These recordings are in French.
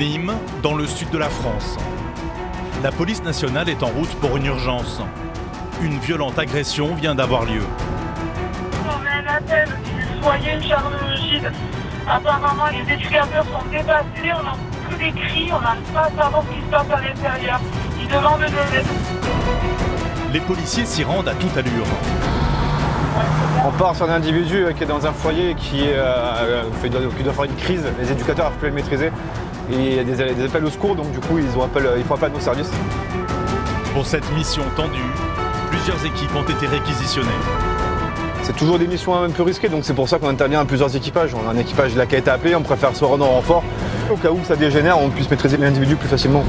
Nîmes, dans le sud de la France. La police nationale est en route pour une urgence. Une violente agression vient d'avoir lieu. On a un appel du foyer, une charnologie. Apparemment, les éducateurs sont dépassés, on n'a plus des cris, on n'arrive pas à savoir ce qui se passe à l'intérieur. Ils demandent de l'aide. Les policiers s'y rendent à toute allure. On part sur un individu qui est dans un foyer qui doit faire une crise. Les éducateurs n'arrivent plus à le maîtriser. Et il y a des appels au secours, donc du coup, il faut appel à nos services. Pour cette mission tendue, plusieurs équipes ont été réquisitionnées. C'est toujours des missions un peu risquées, donc c'est pour ça qu'on intervient à plusieurs équipages. On a un équipage là qui a été appelé, on préfère se rendre en renfort. Au cas où ça dégénère, on puisse maîtriser l'individu plus facilement.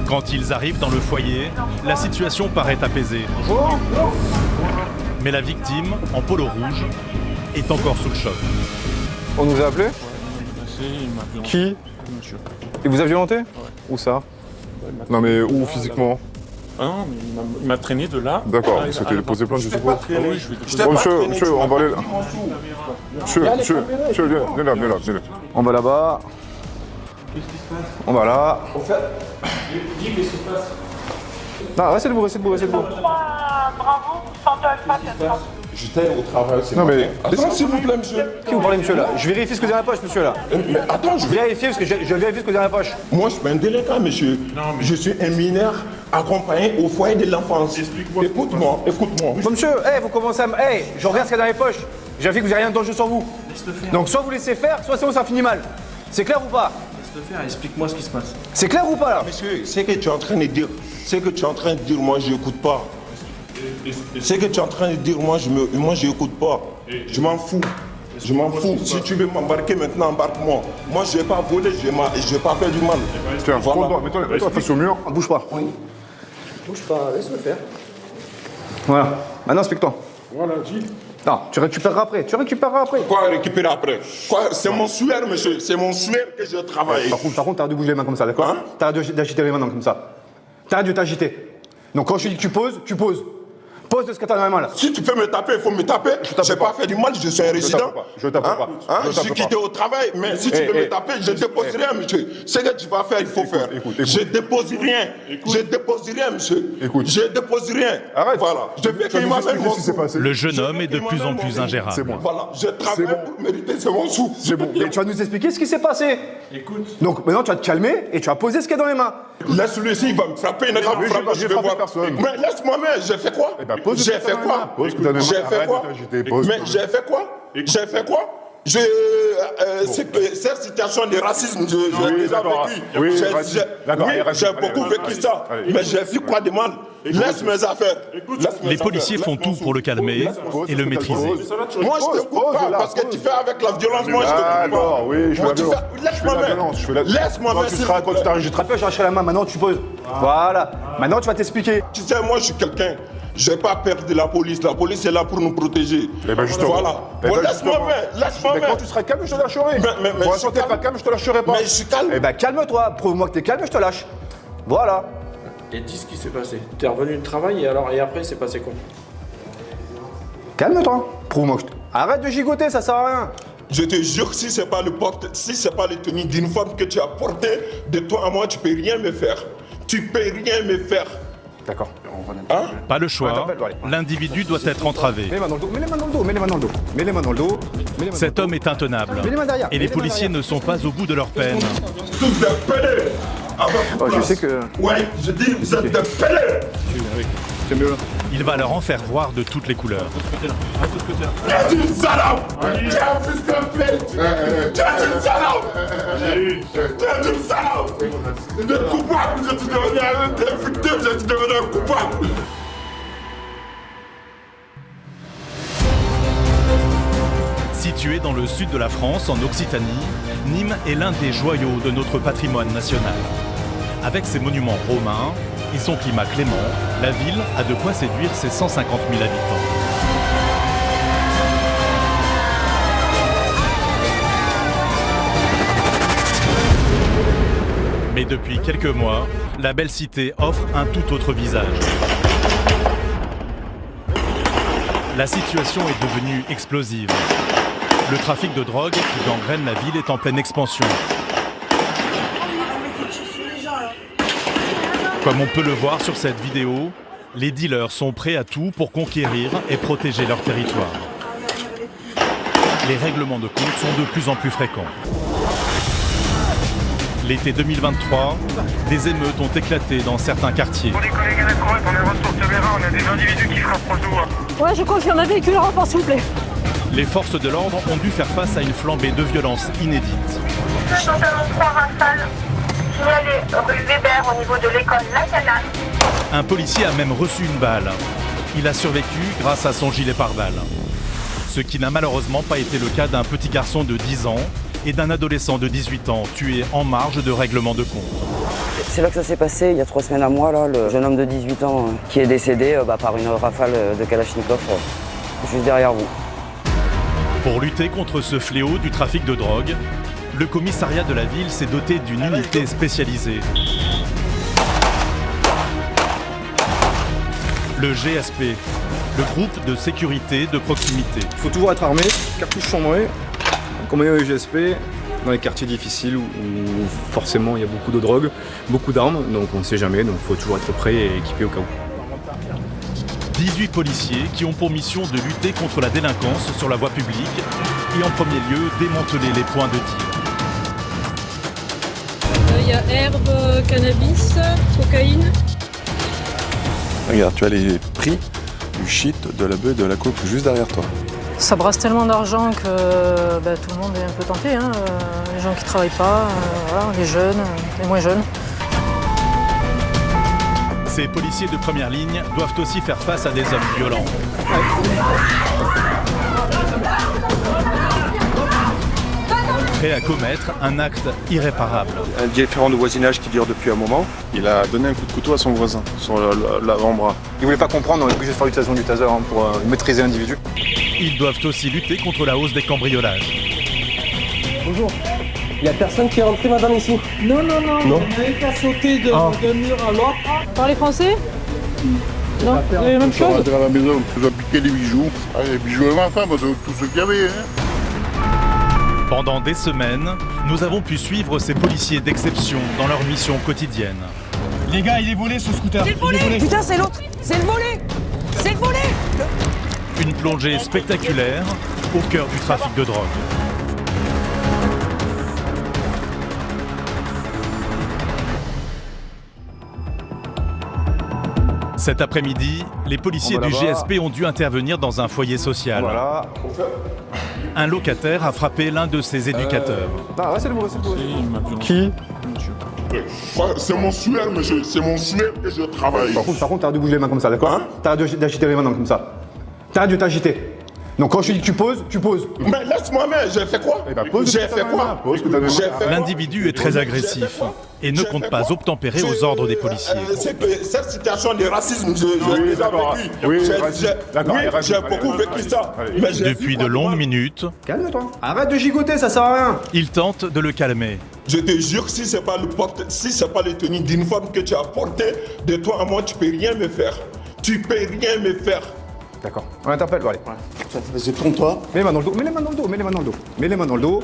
Quand ils arrivent dans le foyer, la situation paraît apaisée. Mais la victime, en polo rouge, est encore sous le choc. On nous a appelé? Qui? Monsieur. Et vous a violenté? Où ça? Non mais où physiquement? Ah non, mais il m'a traîné de là. D'accord, vous souhaitez déposer plainte, je suppose. Oui, je vais Oh, monsieur, on va aller là. Monsieur, viens là. On va là-bas. On va là. Dis qu'est-ce qui se passe. Non, restez debout. Bravo, Chantal, pas cette fois. J'étais au travail, c'est Non moi. mais, Attends, s'il vous plaît, monsieur. Qui vous parlez, monsieur, là? Je vérifie ce que vous avez dans la poche, monsieur, là. Mais attends, Je vérifie ce que vous avez dans la poche. moi, je suis pas un délinquant, monsieur. Non, mais- Je suis un mineur accompagné au foyer de l'enfance. Explique-moi. Écoute-moi. Bon, monsieur, vous commencez à me... je regarde ce qu'il y a dans les poches. J'ai vérifié que vous n'avez rien de dangereux sur vous. Laisse-le faire. Donc, soit vous laissez faire, soit sinon ça finit mal. C'est clair ou pas? Laisse-le faire, explique-moi ce qui se passe. C'est clair ou pas, là? Monsieur, ce que tu es en train de dire, moi, je n'écoute pas. Ce que tu es en train de dire, moi, je n'écoute pas. Je m'en fous. Je m'en fous. Si tu veux m'embarquer maintenant, embarque-moi. Moi, je ne vais pas voler, je ne vais pas faire du mal. tiens, Voilà. mets-toi face au mur. Bouge pas. Bouge pas, laisse-le faire. Voilà. Maintenant, explique-toi. Voilà, dis. Non, tu récupéreras après. Quoi récupérer après? Quoi? C'est mon sueur, monsieur. C'est mon sueur que je travaille. Par contre, t'arrêtes de bouger les mains comme ça, d'accord? Hein? T'arrêtes d'agiter les mains comme ça. T'arrêtes de t'agiter. Donc, quand je te dis que tu poses, tu poses. Pose de ce que t'as dans les mains, là. Si tu peux me taper, il faut me taper. Je n'ai pas fait du mal, je suis un résident. Je tape pas. Je suis quitté au travail, mais si tu veux me taper, je ne dépose rien, monsieur. Ce que tu vas faire, il faut faire. écoute. Je dépose rien. Je dépose rien, monsieur. Écoute. Je dépose rien. Arrête. Voilà. Je veux Tu qu'il vas nous m'amène expliquer mon ce qui s'est sou. passé. Le jeune homme est de plus en plus C'est ingérable. bon. Voilà. Je travaille pour mériter ce mon sou. C'est bon. Mais tu vas nous expliquer ce qui s'est passé. Écoute. Donc, maintenant, tu vas te calmer et tu vas poser ce qu'il y a dans les mains. Laisse-le ici, il va me frapper. Il ne va me lui, frapper, j'ai je vais frappé voir. personne. Mais laisse-moi, mais j'ai fait quoi? Eh ben, pose J'ai ce que fait t'as dans les quoi? mains. Pose ce que t'as dans les mains. J'ai fait Arrête quoi? de t'agiter, pose. Mais j'ai fait quoi? J'ai fait quoi? C'est que cette situation de racisme, j'ai déjà d'accord. vécu. Oui, J'ai- racisme. j'ai- D'accord, oui, allez, racisme. j'ai beaucoup Allez, vécu ça. allez. Mais j'ai vu quoi de mal? Laisse mes affaires. Laisse mes Les policiers affaires. font Laisse tout mon pour le sou. calmer et le maîtriser. Moi, je te coupe pas parce que tu fais avec la violence. Moi, je te coupe pas. D'accord, oui, je fais Moi, la tu violence. fais- Laisse-moi Je fais la mettre. violence, je fais la- Laisse-moi Quand mettre. tu s'il seras- vous quand plaît. tu t'arrives, Je te rappelle, j'arrache la main, maintenant tu poses. Voilà. Maintenant, tu vas t'expliquer. Tu sais, moi, je suis quelqu'un. Je n'ai pas peur de la police. La police est là pour nous protéger. Eh ben, justement. Voilà. Eh ben, Bon, laisse-moi justement. mettre. Laisse-moi Mais quand mettre. tu seras calme, je te lâcherai. Mais Pour je suis l'instant, t'es pas calme. calme, je te lâcherai pas. Mais je suis calme. Eh ben, calme-toi. Prouve-moi que t'es calme, je te lâche. Voilà. Et dis ce qui s'est passé. T'es revenu de travail et après, c'est passé quoi? Calme-toi. Prouve-moi que je te... Arrête de gigoter, ça sert à rien. Je te jure, si c'est pas le tenue d'une femme que tu as porté, de toi à moi, tu peux rien me faire. Tu peux rien me faire. D'accord. Hein? Pas le choix, Ouais, allez. l'individu doit être entravé. Mets les mains dans le dos, mets les mains dans le dos, mets les mains dans le dos. Mets les mains dans le dos. Mets les mains Cet dans le homme est intenable. Mets les mains derrière, Et mets les les mains policiers derrière. ne sont pas au bout de leur peine. Tous des pédés. dos. Je sais que... Ouais, je dis, vous êtes des pédés. C'est mieux là. Il va leur en faire voir de toutes les couleurs. Tu es une salope. Tu es un fils de pute. Tu es une salope. Tu es une salope. De coupable, je suis devenu un victime, je suis devenu un coupable. Situé dans le sud de la France, en Occitanie, Nîmes est l'un des joyaux de notre patrimoine national. Avec ses monuments romains et son climat clément, la ville a de quoi séduire ses 150 000 habitants. Mais depuis quelques mois, la belle cité offre un tout autre visage. La situation est devenue explosive. Le trafic de drogue qui gangrène la ville est en pleine expansion. Comme on peut le voir sur cette vidéo, les dealers sont prêts à tout pour conquérir et protéger leur territoire. Les règlements de compte sont de plus en plus fréquents. L'été 2023, des émeutes ont éclaté dans certains quartiers. Pour les collègues à la Croix, on est en retour de Bérin, on a des individus qui frappent aux doigts. Ouais, je confirme un véhicule en renfort, s'il vous plaît. Les forces de l'ordre ont dû faire face à une flambée de violence inédite. Notamment 3 rafales signalées rue Weber au niveau de l'école La Canale. Un policier a même reçu une balle. Il a survécu grâce à son gilet pare-balles. Ce qui n'a malheureusement pas été le cas d'un petit garçon de 10 ans et d'un adolescent de 18 ans tué en marge de règlement de compte. C'est là que ça s'est passé, il y a 3 semaines à moi, là, le jeune homme de 18 ans qui est décédé par une rafale de Kalachnikov juste derrière vous. Pour lutter contre ce fléau du trafic de drogue, le commissariat de la ville s'est doté d'une unité spécialisée. Le GSP, le groupe de sécurité de proximité. Il faut toujours être armé, cartouche chambrée, combien de GSP dans les quartiers difficiles où forcément il y a beaucoup de drogue, beaucoup d'armes, donc on ne sait jamais, donc il faut toujours être prêt et équipé au cas où. 18 policiers qui ont pour mission de lutter contre la délinquance sur la voie publique et en premier lieu démanteler les points de deal. Il y a herbe, cannabis, cocaïne. Regarde, tu as les prix du shit, de la bœuf et de la coke juste derrière toi. Ça brasse tellement d'argent que tout le monde est un peu tenté. Hein. Les gens qui ne travaillent pas, voilà, les jeunes, les moins jeunes. Ces policiers de première ligne doivent aussi faire face à des hommes violents. Prêts à commettre un acte irréparable. Un différend de voisinage qui dure depuis un moment. Il a donné un coup de couteau à son voisin sur l'avant-bras. Il voulait pas comprendre, on est obligé de faire l'utilisation du taser pour maîtriser l'individu. Ils doivent aussi lutter contre la hausse des cambriolages. Bonjour. Il n'y a personne qui est rentré, madame, ici? Non. On n'avait pas sauté d'un mur à l'autre. Parlez français? Non, c'est la même chose. À la maison, on nous a piqué les bijoux. Les bijoux de ma femme, tout ce qu'il y avait. Pendant des semaines, nous avons pu suivre ces policiers d'exception dans leur mission quotidienne. Les gars, il est volé ce scooter. C'est le volet! Putain, c'est l'autre! C'est le volet! C'est le volet! Une plongée spectaculaire au cœur du trafic de drogue. Cet après-midi, les policiers du GSP ont dû intervenir dans un foyer social. Voilà. Un locataire a frappé l'un de ses éducateurs. C'est le mot. Qui? C'est mon sueur, monsieur. C'est mon sueur que je travaille. Par contre, t'arrêtes de bouger les mains comme ça, d'accord? T'arrêtes d'agiter les mains comme ça. T'arrêtes de t'agiter. Donc quand je dis que tu poses, tu poses. Mais laisse-moi, mais j'ai fait quoi? J'ai fait quoi? L'individu est très agressif et ne compte pas obtempérer aux ordres des policiers. C'est que cette situation de racisme, j'ai beaucoup vécu ça. Depuis de longues minutes, calme-toi. Arrête de gigoter, ça sert à rien. Il tente de le calmer. Je te jure, si c'est pas le tenue d'uniforme que tu as porté, de toi à moi, tu peux rien me faire. Tu peux rien me faire. D'accord. On l'interpelle, allez. Vas-y, tourne-toi. Mets les mains dans le dos, mets les mains dans le dos, mets les mains dans le dos. Mets les mains dans le dos.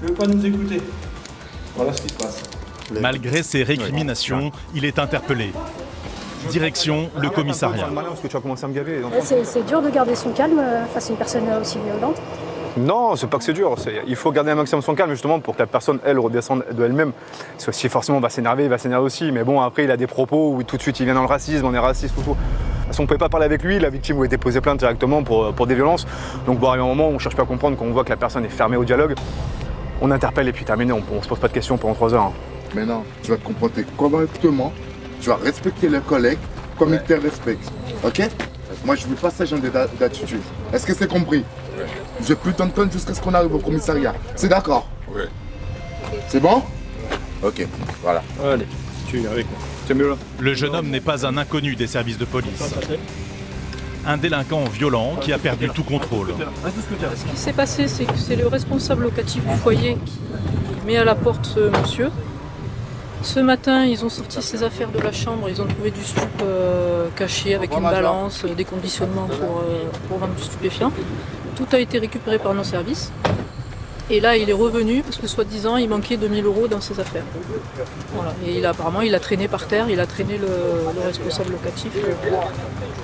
Tu veux pas nous écouter? Voilà ce qui se passe. Malgré ses récriminations, il est interpellé. Direction le commissariat. Parce que tu as commencé à me gaver. C'est dur de garder son calme face à une personne aussi violente. Non, c'est pas que c'est dur. Il faut garder un maximum son calme justement pour que la personne, elle, redescende de elle-même. Si forcément on va s'énerver, il va s'énerver aussi. Mais bon, après, il a des propos où tout de suite il vient dans le racisme, on est raciste, tout. Si on ne pouvait pas parler avec lui, la victime voulait déposer plainte directement pour des violences. Donc bon, arrive un moment où on cherche pas à comprendre, quand on voit que la personne est fermée au dialogue, on interpelle et puis terminé, on se pose pas de questions pendant 3 heures. Mais non, tu vas te comporter correctement, tu vas respecter les collègues comme ils te respectent. Ok? Moi, je veux pas ce genre d'attitude. Est-ce que c'est compris? Je vais plus t'entendre jusqu'à ce qu'on arrive au commissariat. C'est d'accord? Oui. C'est bon? Ok, voilà. Allez, tu es avec moi. C'est mieux là. Le jeune homme n'est pas un inconnu des services de police. Un délinquant violent qui a perdu tout contrôle. Ce qui s'est passé, c'est que c'est le responsable locatif du foyer qui met à la porte ce monsieur. Ce matin, ils ont sorti ses affaires de la chambre, ils ont trouvé du stup caché avec une balance, des conditionnements pour vendre du stupéfiant. Tout a été récupéré par nos services. Et là, il est revenu parce que soi-disant, il manquait 2000 € dans ses affaires. Voilà. Et apparemment, il a traîné par terre, il a traîné le responsable locatif,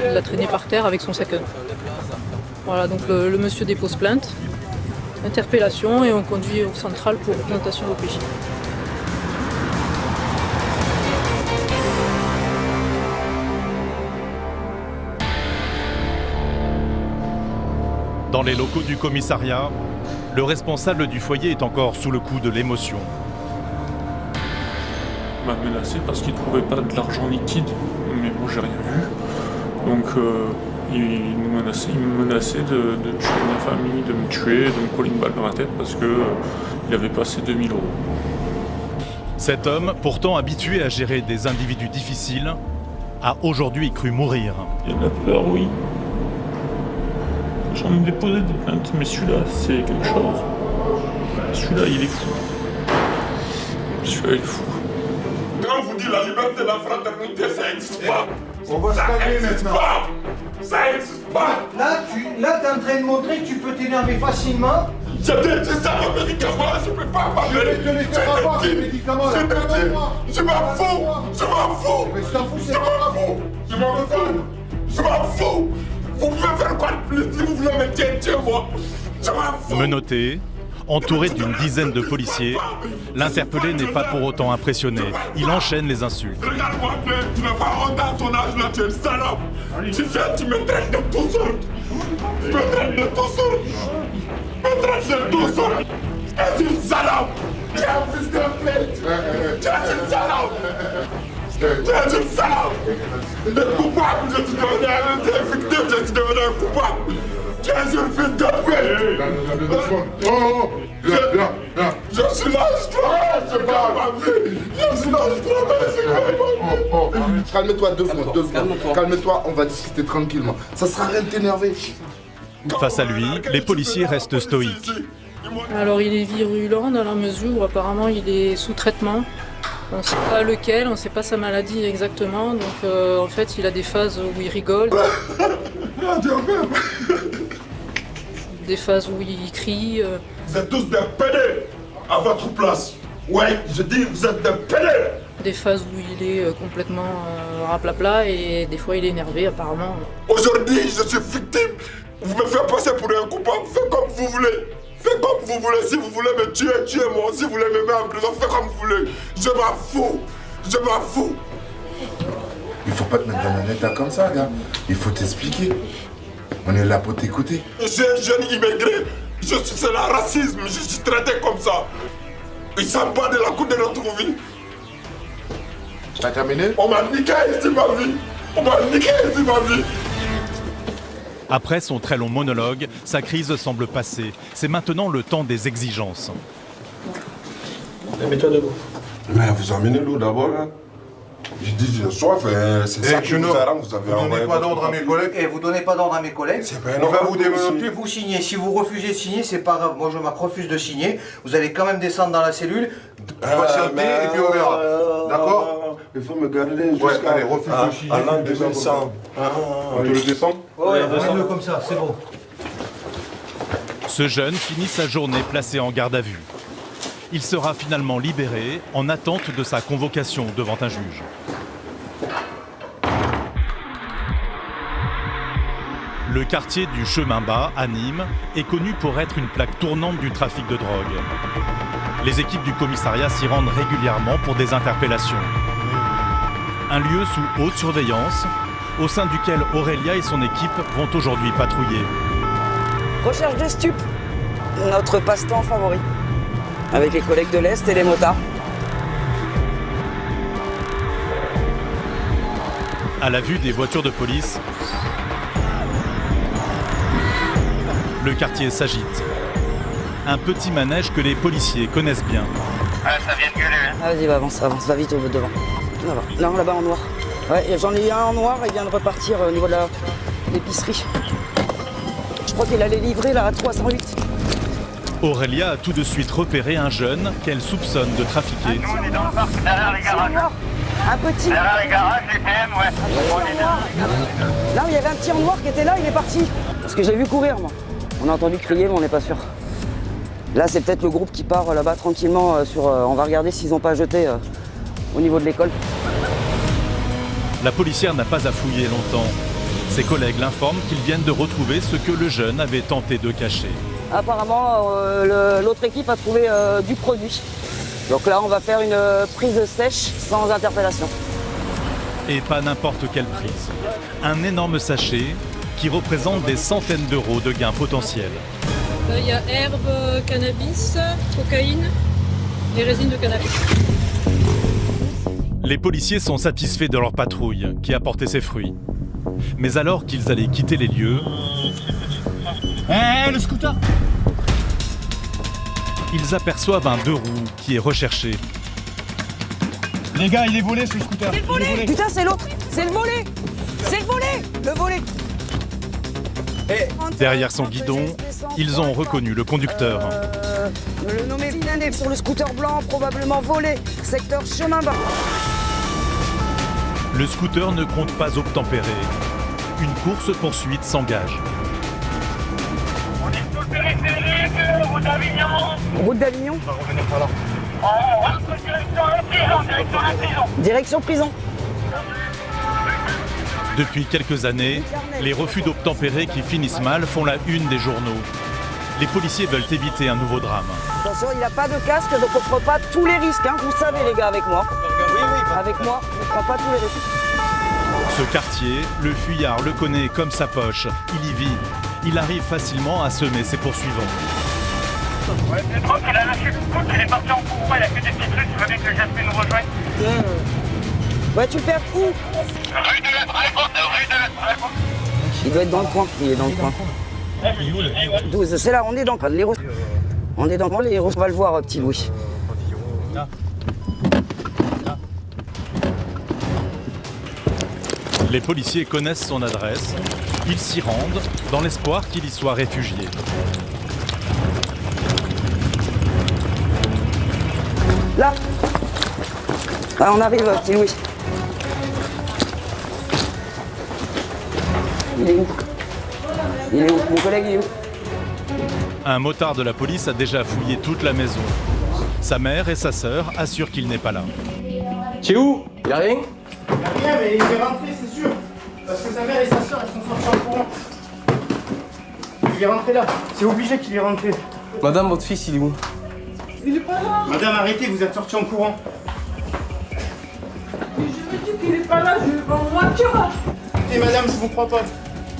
il l'a traîné par terre avec son sac à dos. Voilà, donc le monsieur dépose plainte, interpellation et on conduit au central pour présentation d'OPJ. Dans les locaux du commissariat, le responsable du foyer est encore sous le coup de l'émotion. Il m'a menacé parce qu'il ne trouvait pas de l'argent liquide, mais moi j'ai rien vu. Donc il me menaçait de tuer ma famille, de me tuer, de me coller une balle dans la tête parce qu'il avait passé 2000 €. Cet homme, pourtant habitué à gérer des individus difficiles, a aujourd'hui cru mourir. Il y a de la peur, oui. J'en ai déposé des plaintes, mais celui-là, c'est quelque chose. Celui-là, il est fou. Celui-là, il est fou. Quand on vous dit la liberté, la fraternité, ça n'existe pas. On va se calmer maintenant. Ça n'existe pas. Là, t'es en train de montrer que tu peux t'énerver facilement. J'ai dit ça aux médicaments, je peux pas parler. Je vais te les faire avoir, ces médicaments. Je m'en fous. Je m'en fous. Mais je t'en fous, c'est Je m'en fous. Je m'en fous. Je m'en fous. Vous pouvez faire quoi de plus si vous voulez me tuer, moi. Je m'en fous. Menotté, entouré d'une dizaine de policiers, l'interpellé n'est pas pour autant impressionné. Il enchaîne les insultes. Regarde-moi bien, tu n'as pas honte à ton âge là, tu es une salope. Tu viens, tu me traites de tout seul. Tu me traites de tout seul. Tu me traites de tout seul. Tu es une salope. Tu es un fils de pute. Tu es une salope. Tu es une salope. Le coupable, je suis devenu un victime, je suis devenu un coupable. Tu es un fils de pute. Oh, viens. Je suis là, je travaille, je parle ma vie. Je suis là, je travaille, c'est quoi ma vie. Calme-toi 2 secondes, Calme-toi, on va discuter tranquillement. Ça sert à rien de t'énerver. Face à lui, les policiers restent stoïques. Alors il est virulent dans la mesure où apparemment il est sous traitement. On ne sait pas lequel, on ne sait pas sa maladie exactement. Donc en fait il a des phases où il rigole. Des phases où il crie. Vous êtes tous des pédés à votre place. Ouais, je dis vous êtes des pédés. Des phases où il est complètement raplapla et des fois il est énervé apparemment. Aujourd'hui je suis victime. Vous me faites passer pour un coupable, faites comme vous voulez. Faites comme vous voulez, si vous voulez me tuer, tuez-moi. Si vous voulez me mettre en prison, faites comme vous voulez. Je m'en fous. Je m'en fous. Il faut pas te mettre dans un état comme ça, gars. Il faut t'expliquer. On est là pour t'écouter. Je suis un jeune immigré. C'est le racisme. Je suis traité comme ça. Ils s'en battent de la cour de notre vie. T'as terminé? On m'a niqué ici ma vie. On m'a niqué ici ma vie. Après son très long monologue, sa crise semble passer. C'est maintenant le temps des exigences. Mets-toi debout. Mais vous emmenez l'eau d'abord, là. J'ai dit j'ai soif, c'est ça qui vous arrange, vous avez envoyé. Vous donnez pas d'ordre à mes collègues. Et vous donnez pas d'ordre à mes collègues. C'est pas On va vous développer, vous signez. Si vous refusez de signer, c'est pas grave. Moi je refuse de signer. Vous allez quand même descendre dans la cellule, patienter et puis on verra. D'accord? Il faut me garder jusqu'à... Ouais, allez, refuse de signer. À l'an 2100. On te le descend? Ouais, fais-le comme ça, c'est bon. Ce jeune finit sa journée placé en garde à vue. Il sera finalement libéré en attente de sa convocation devant un juge. Le quartier du Chemin Bas, à Nîmes, est connu pour être une plaque tournante du trafic de drogue. Les équipes du commissariat s'y rendent régulièrement pour des interpellations. Un lieu sous haute surveillance, au sein duquel Aurélia et son équipe vont aujourd'hui patrouiller. Recherche de stupes, notre passe-temps favori. Avec les collègues de l'Est et les motards. À la vue des voitures de police, le quartier s'agite. Un petit manège que les policiers connaissent bien. Ah, ça vient de gueuler, hein. Ah, vas-y, va, avance, va vite devant. Là-bas. Non, là-bas en noir. Ouais, j'en ai eu un en noir, il vient de repartir au niveau de l'épicerie. Je crois qu'il allait livrer là à 308. Aurélia a tout de suite repéré un jeune qu'elle soupçonne de trafiquer. Nous, on est dans le parc, derrière les garages. Un petit. Derrière les garages, les PM, ouais. Là où il y avait un petit en noir qui était là, il est parti. Parce que j'ai vu courir, moi. On a entendu crier, mais on n'est pas sûr. Là, c'est peut-être le groupe qui part là-bas tranquillement. On va regarder s'ils n'ont pas jeté au niveau de l'école. La policière n'a pas à fouiller longtemps. Ses collègues l'informent qu'ils viennent de retrouver ce que le jeune avait tenté de cacher. Apparemment, l'autre équipe a trouvé du produit. Donc là, on va faire une prise sèche sans interpellation. Et pas n'importe quelle prise. Un énorme sachet qui représente des centaines d'euros de gains potentiels. Il y a herbe, cannabis, cocaïne et résine de cannabis. Les policiers sont satisfaits de leur patrouille qui a porté ses fruits. Mais alors qu'ils allaient quitter les lieux... Le scooter! Ils aperçoivent un 2 roues qui est recherché. Les gars, il est volé ce scooter. C'est le volet. Putain, c'est l'autre. C'est le volet. C'est le volet. Le volet. Derrière son guidon, ils ont reconnu le conducteur. Le nommé Vianney sur le scooter blanc, probablement volé. Secteur chemin bas. Le scooter ne compte pas obtempérer. Une course-poursuite s'engage. On est sous le périphérique, route d'Avignon. Route d'Avignon. On va revenir par là. On va direction la prison. Direction prison. Depuis quelques années, les refus d'obtempérer qui finissent mal font la une des journaux. Les policiers veulent éviter un nouveau drame. Attention, il n'a pas de casque, donc on ne prend pas tous les risques. Hein. Vous savez, les gars, avec moi. Avec moi, on ne prend pas tous les risques. Ce quartier, le fuyard le connaît comme sa poche. Il y vit. Il arrive facilement à semer ses poursuivants. Ouais, c'est trop qu'il a lâché le scoot, il est parti en courant, il a fait des petits trucs, tu veux bien que Jasmine nous rejoigne? Ouais, tu le perds où? Rue de la Dragon. Il doit être dans le coin. Il est dans le coin. 12, c'est là, on est dans le coin. Les Roses. On est dans le coin, les Roses. On va le voir, petit Louis. Les policiers connaissent son adresse. Ils s'y rendent dans l'espoir qu'il y soit réfugié. Là. Ah, on arrive, petit Louis. Il est où? Il est où? Mon collègue, il est où? Un motard de la police a déjà fouillé toute la maison. Sa mère et sa sœur assurent qu'il n'est pas là. Tu es où? Y'a rien? Y'a rien, mais il est rentré, c'est sûr. Parce que sa mère et sa soeur, elles sont sorties en courant. Il est rentré là. C'est obligé qu'il est rentré. Madame, votre fils, il est où? Il est pas là. Madame, arrêtez, vous êtes sortis en courant. Mais je me dis qu'il est pas là, je vais en voiture. Et madame, je vous crois pas.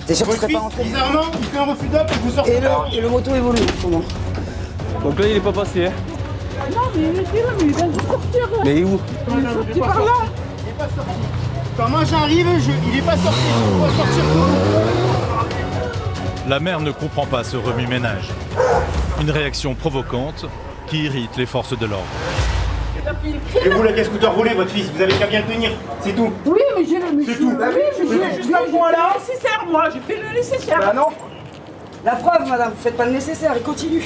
T'es sûr que Votre tu serais fils, pas rentré? bizarrement, il fait un refus d'op et vous sortez. Et le moto évolue en ce moment. Donc là, il est pas passé, hein? Non, mais il était là, mais il vient de sortir. Mais il est où? Il est sorti par là. Il est pas sorti. Quand moi j'arrive, il est pas sorti. Je dois sortir. La mère ne comprend pas ce remue-ménage. Une réaction provocante qui irrite les forces de l'ordre. Et vous, la caisse scooter volé, votre fils, vous avez qu'à bien tenir, c'est tout. Oui, mais j'ai le C'est tout. Oui, mais j'ai juste un point là. Nécessaire, moi, j'ai fait le nécessaire. Bah non. La preuve, madame, faites pas le nécessaire, il continue.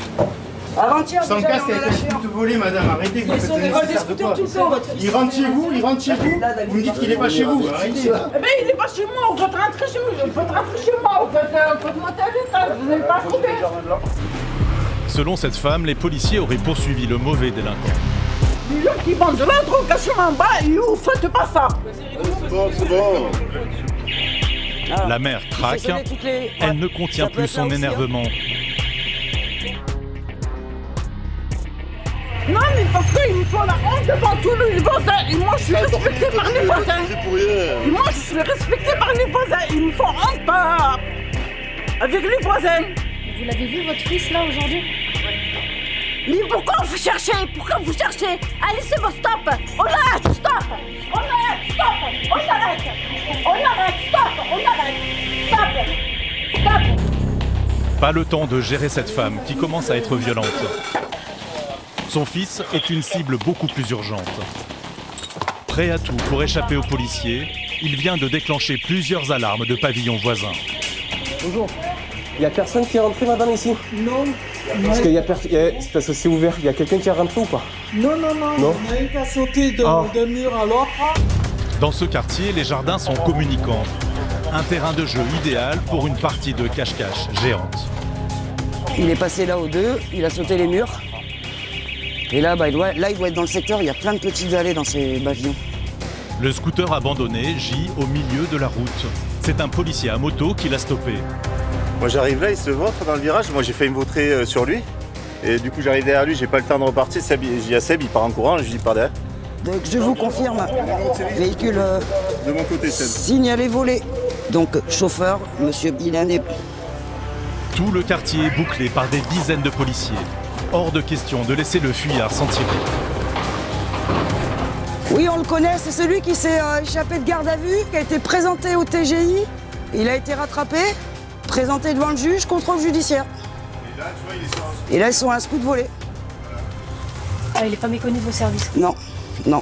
Avant-hier, Sans déjà, casque on a avec la lâché un. scooter volé, madame, arrêtez, vous Ils faites sont le des vols des nécessaire de scooters quoi. tout le temps, votre fils. Il rentre chez vous, vous me dites qu'il est pas chez vous, arrêtez. Eh ben, il est pas chez moi, on va rentrer chez moi. Il faut rentrer chez moi, on va monter à l'étage, vous n'avez pas trouvé. Selon cette femme, les policiers auraient poursuivi le mauvais délinquant. Les gens qui vendent de la drogue à chemin bas, et vous faites pas ça. C'est bon. La mère craque. Elle ne contient plus son énervement. Non, mais parce qu'ils me font la honte devant tous les voisins. Et moi, je suis respectée par les voisins. Et moi, je suis respectée par les voisins. Ils me font honte pas avec les voisins. Vous l'avez vu, votre fils, là, aujourd'hui? Mais pourquoi vous cherchez? Pourquoi vous cherchez? Allez, c'est bon, stop. On arrête, stop. On arrête, stop. On arrête. On arrête, stop. On arrête. Stop. Stop. Pas le temps de gérer cette femme qui commence à être violente. Son fils est une cible beaucoup plus urgente. Prêt à tout pour échapper aux policiers, il vient de déclencher plusieurs alarmes de pavillons voisins. Bonjour. Il y a personne qui est rentré, madame, ici? Non. Parce qu'il y a personne. Parce que c'est ouvert. Il y a quelqu'un qui est rentré ou pas? Non. Non. On a eu qu'à sauter d'un mur à l'autre. Dans ce quartier, les jardins sont communicants. Un terrain de jeu idéal pour une partie de cache-cache géante. Il est passé là aux deux, il a sauté les murs. Et là, il doit être dans le secteur, il y a plein de petites allées dans ces pavillons. Le scooter abandonné gît au milieu de la route. C'est un policier à moto qui l'a stoppé. Moi j'arrive là, il se vautre dans le virage, moi j'ai failli me vautrer sur lui. Et du coup j'arrive derrière lui, j'ai pas le temps de repartir. Je dis à Seb, il part en courant, je dis par derrière. Donc je vous confirme, véhicule de mon côté, Seb. Signalé volé. Donc chauffeur, monsieur Bilané. Tout le quartier est bouclé par des dizaines de policiers. Hors de question de laisser le fuyard s'en tirer. Oui, on le connaît, c'est celui qui s'est échappé de garde à vue, qui a été présenté au TGI. Il a été rattrapé, présenté devant le juge, contrôle judiciaire. Et là, ils sont à un scoot volé. Ah, il n'est pas méconnu de vos services? Non,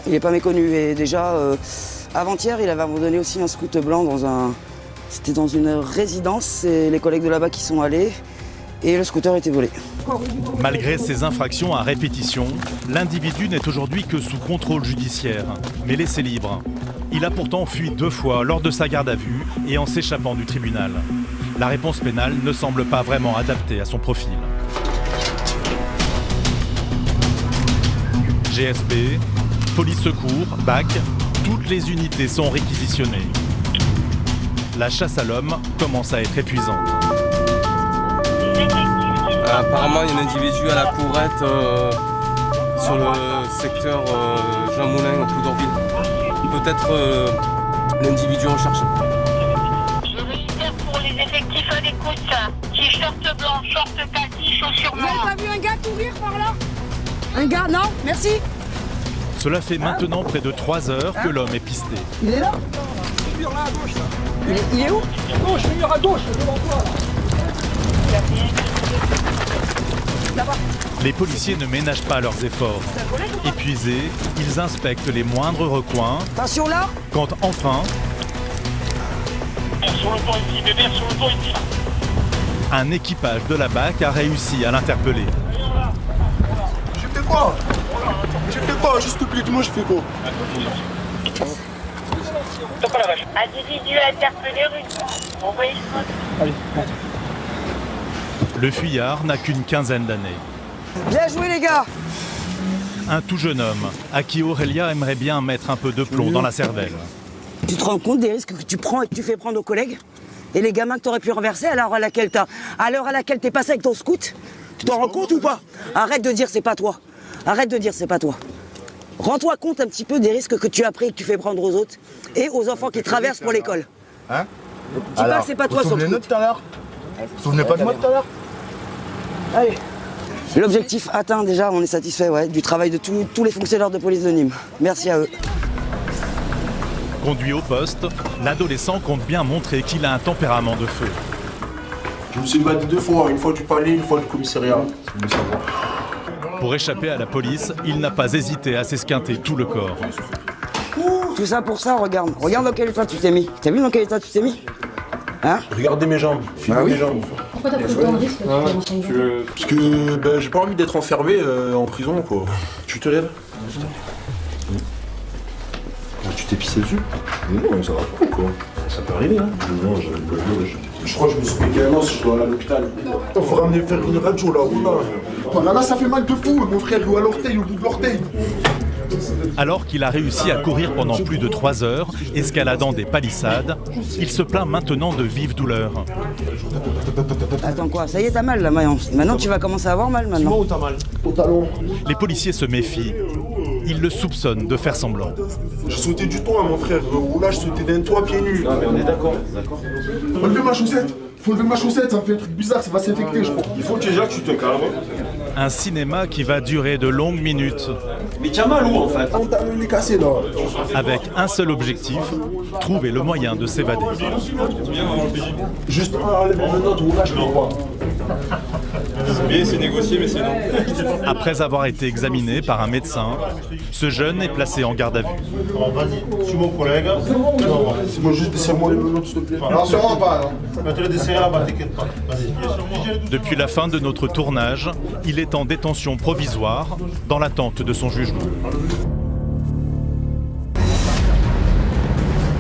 il n'est pas méconnu. Et déjà, avant-hier, il avait abandonné aussi un scoot blanc C'était dans une résidence, c'est les collègues de là-bas qui sont allés. Et le scooter était volé. Malgré ces infractions à répétition, l'individu n'est aujourd'hui que sous contrôle judiciaire, mais laissé libre. Il a pourtant fui 2 fois lors de sa garde à vue et en s'échappant du tribunal. La réponse pénale ne semble pas vraiment adaptée à son profil. GSP, police secours, BAC, toutes les unités sont réquisitionnées. La chasse à l'homme commence à être épuisante. Apparemment, il y a un individu à la courette sur le secteur Jean Moulin, au Clos d'Orville. Peut-être l'individu recherché. Je réitère pour les effectifs à l'écoute. T-shirt blanc, short kaki, chaussures Vous noires. n'avez pas vu un gars courir par là? Un gars, non? Merci. Cela fait maintenant près de 3 heures que l'homme est pisté. Il est là? Il est où? À gauche, à gauche, devant toi là. Les policiers ne ménagent pas leurs efforts. Épuisés, ils inspectent les moindres recoins. Attention là! Quand enfin, Sur le pont ici, bébé, sur le pont ici. un équipage de la BAC a réussi à l'interpeller. J'ai fait quoi? Juste te plaît, dis-moi, j'ai fait quoi? Individu interpellé, rue. Envoyez le code. Le fuyard n'a qu'une quinzaine d'années. Bien joué les gars! Un tout jeune homme à qui Aurélia aimerait bien mettre un peu de plomb dans la cervelle. Tu te rends compte des risques que tu prends et que tu fais prendre aux collègues? Et les gamins que tu aurais pu renverser à l'heure à laquelle t'es passé avec ton scoot? Tu t'en rends compte ou pas? Arrête de dire c'est pas toi. Arrête de dire c'est pas toi. Rends-toi compte un petit peu des risques que tu as pris et que tu fais prendre aux autres et aux enfants qui traversent pour l'école. Hein? Dis pas que c'est pas toi sur le Vous vous souvenez de tout à l'heure? Vous vous souvenez pas de moi tout à l'heure? Allez. L'objectif atteint déjà, on est satisfait du travail de tous les fonctionnaires de police de Nîmes. Merci à eux. Conduit au poste, l'adolescent compte bien montrer qu'il a un tempérament de feu. Je me suis battu 2 fois, une fois du palais, une fois du commissariat. Pour échapper à la police, il n'a pas hésité à s'esquinter tout le corps. Tout ça pour ça, regarde. Regarde dans quel état tu t'es mis. T'as vu dans quel état tu t'es mis? Hein? Regardez mes jambes, filmez mes jambes. Pourquoi t'as pris autant de risques? Parce que j'ai pas envie d'être enfermé en prison, quoi. Tu te lèves? Tu t'es pissé dessus? Non, ça va pas, quoi. Ça peut arriver, hein. Non, je crois que je me suis pété un os, je dois aller à l'hôpital. Il faut ramener faire une radio là, Voilà, là ça fait mal de fou, mon frère, ou à l'orteil, au bout de l'orteil. Alors qu'il a réussi à courir pendant plus de 3 heures, escaladant des palissades, il se plaint maintenant de vives douleurs. Attends quoi? Ça y est, t'as mal là, Mayence. Maintenant tu vas commencer à avoir mal maintenant. Où t'as mal? Au talon. Les policiers se méfient. Ils le soupçonnent de faire semblant. J'ai sauté du toit, mon frère. Ou là, je sautais d'un toit pieds nus. Non, mais on est d'accord. Enlevez ma chaussette. Faut enlever ma chaussette, ça me fait un truc bizarre, ça va s'infecter, je crois. Il faut déjà que tu te calmes. Un cinéma qui va durer de longues minutes. Mais tiens mal où en fait? On t'a mis cassé là. Avec un seul objectif, trouver le moyen de s'évader. Juste enlève une note ou là, je le vois. C'est négocié, mais c'est non. Après avoir été examiné par un médecin, ce jeune est placé en garde à vue. Vas-y, suis mon collègue. C'est moi juste desserre-moi les menottes, s'il te plaît. Non, sûrement pas, non. Je vais te les desserrer là-bas, t'inquiète pas. Vas-y. Depuis la fin de notre tournage, il est en détention provisoire dans l'attente de son jugement.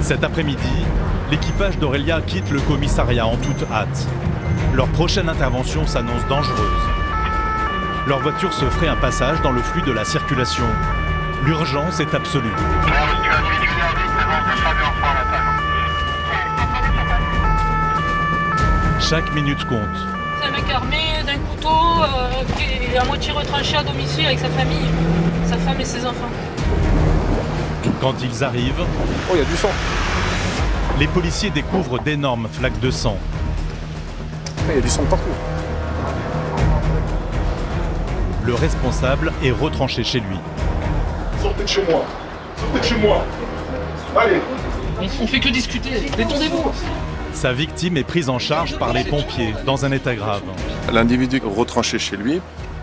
Cet après-midi, l'équipage d'Aurélia quitte le commissariat en toute hâte. Leur prochaine intervention s'annonce dangereuse. Leur voiture se ferait un passage dans le flux de la circulation. L'urgence est absolue. Chaque minute compte. C'est un mec armé d'un couteau qui est à moitié retranché à domicile avec sa famille, sa femme et ses enfants. Quand ils arrivent, oh, il y a du sang. Les policiers découvrent d'énormes flaques de sang. Il y a du sang partout. Le responsable est retranché chez lui. Sortez de chez moi. Sortez de chez moi. Allez. On fait que discuter. Détendez-vous. Sa victime est prise en charge par les pompiers dans un état grave. L'individu retranché chez lui,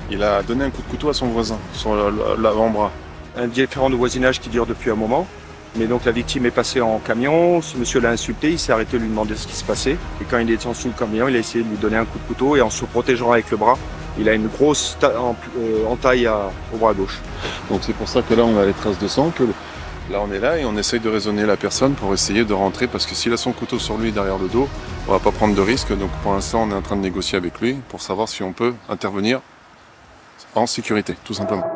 il a donné un coup de couteau à son voisin sur l'avant-bras. Un différend de voisinage qui dure depuis un moment. Mais donc la victime est passée en camion, ce monsieur l'a insulté, il s'est arrêté lui demander ce qui se passait. Et quand il est descendu le camion, il a essayé de lui donner un coup de couteau et en se protégeant avec le bras, il a une grosse entaille au bras gauche. Donc c'est pour ça que là on a les traces de sang, que là on est là et on essaye de raisonner la personne pour essayer de rentrer parce que s'il a son couteau sur lui derrière le dos, on va pas prendre de risque. Donc pour l'instant on est en train de négocier avec lui pour savoir si on peut intervenir en sécurité, tout simplement.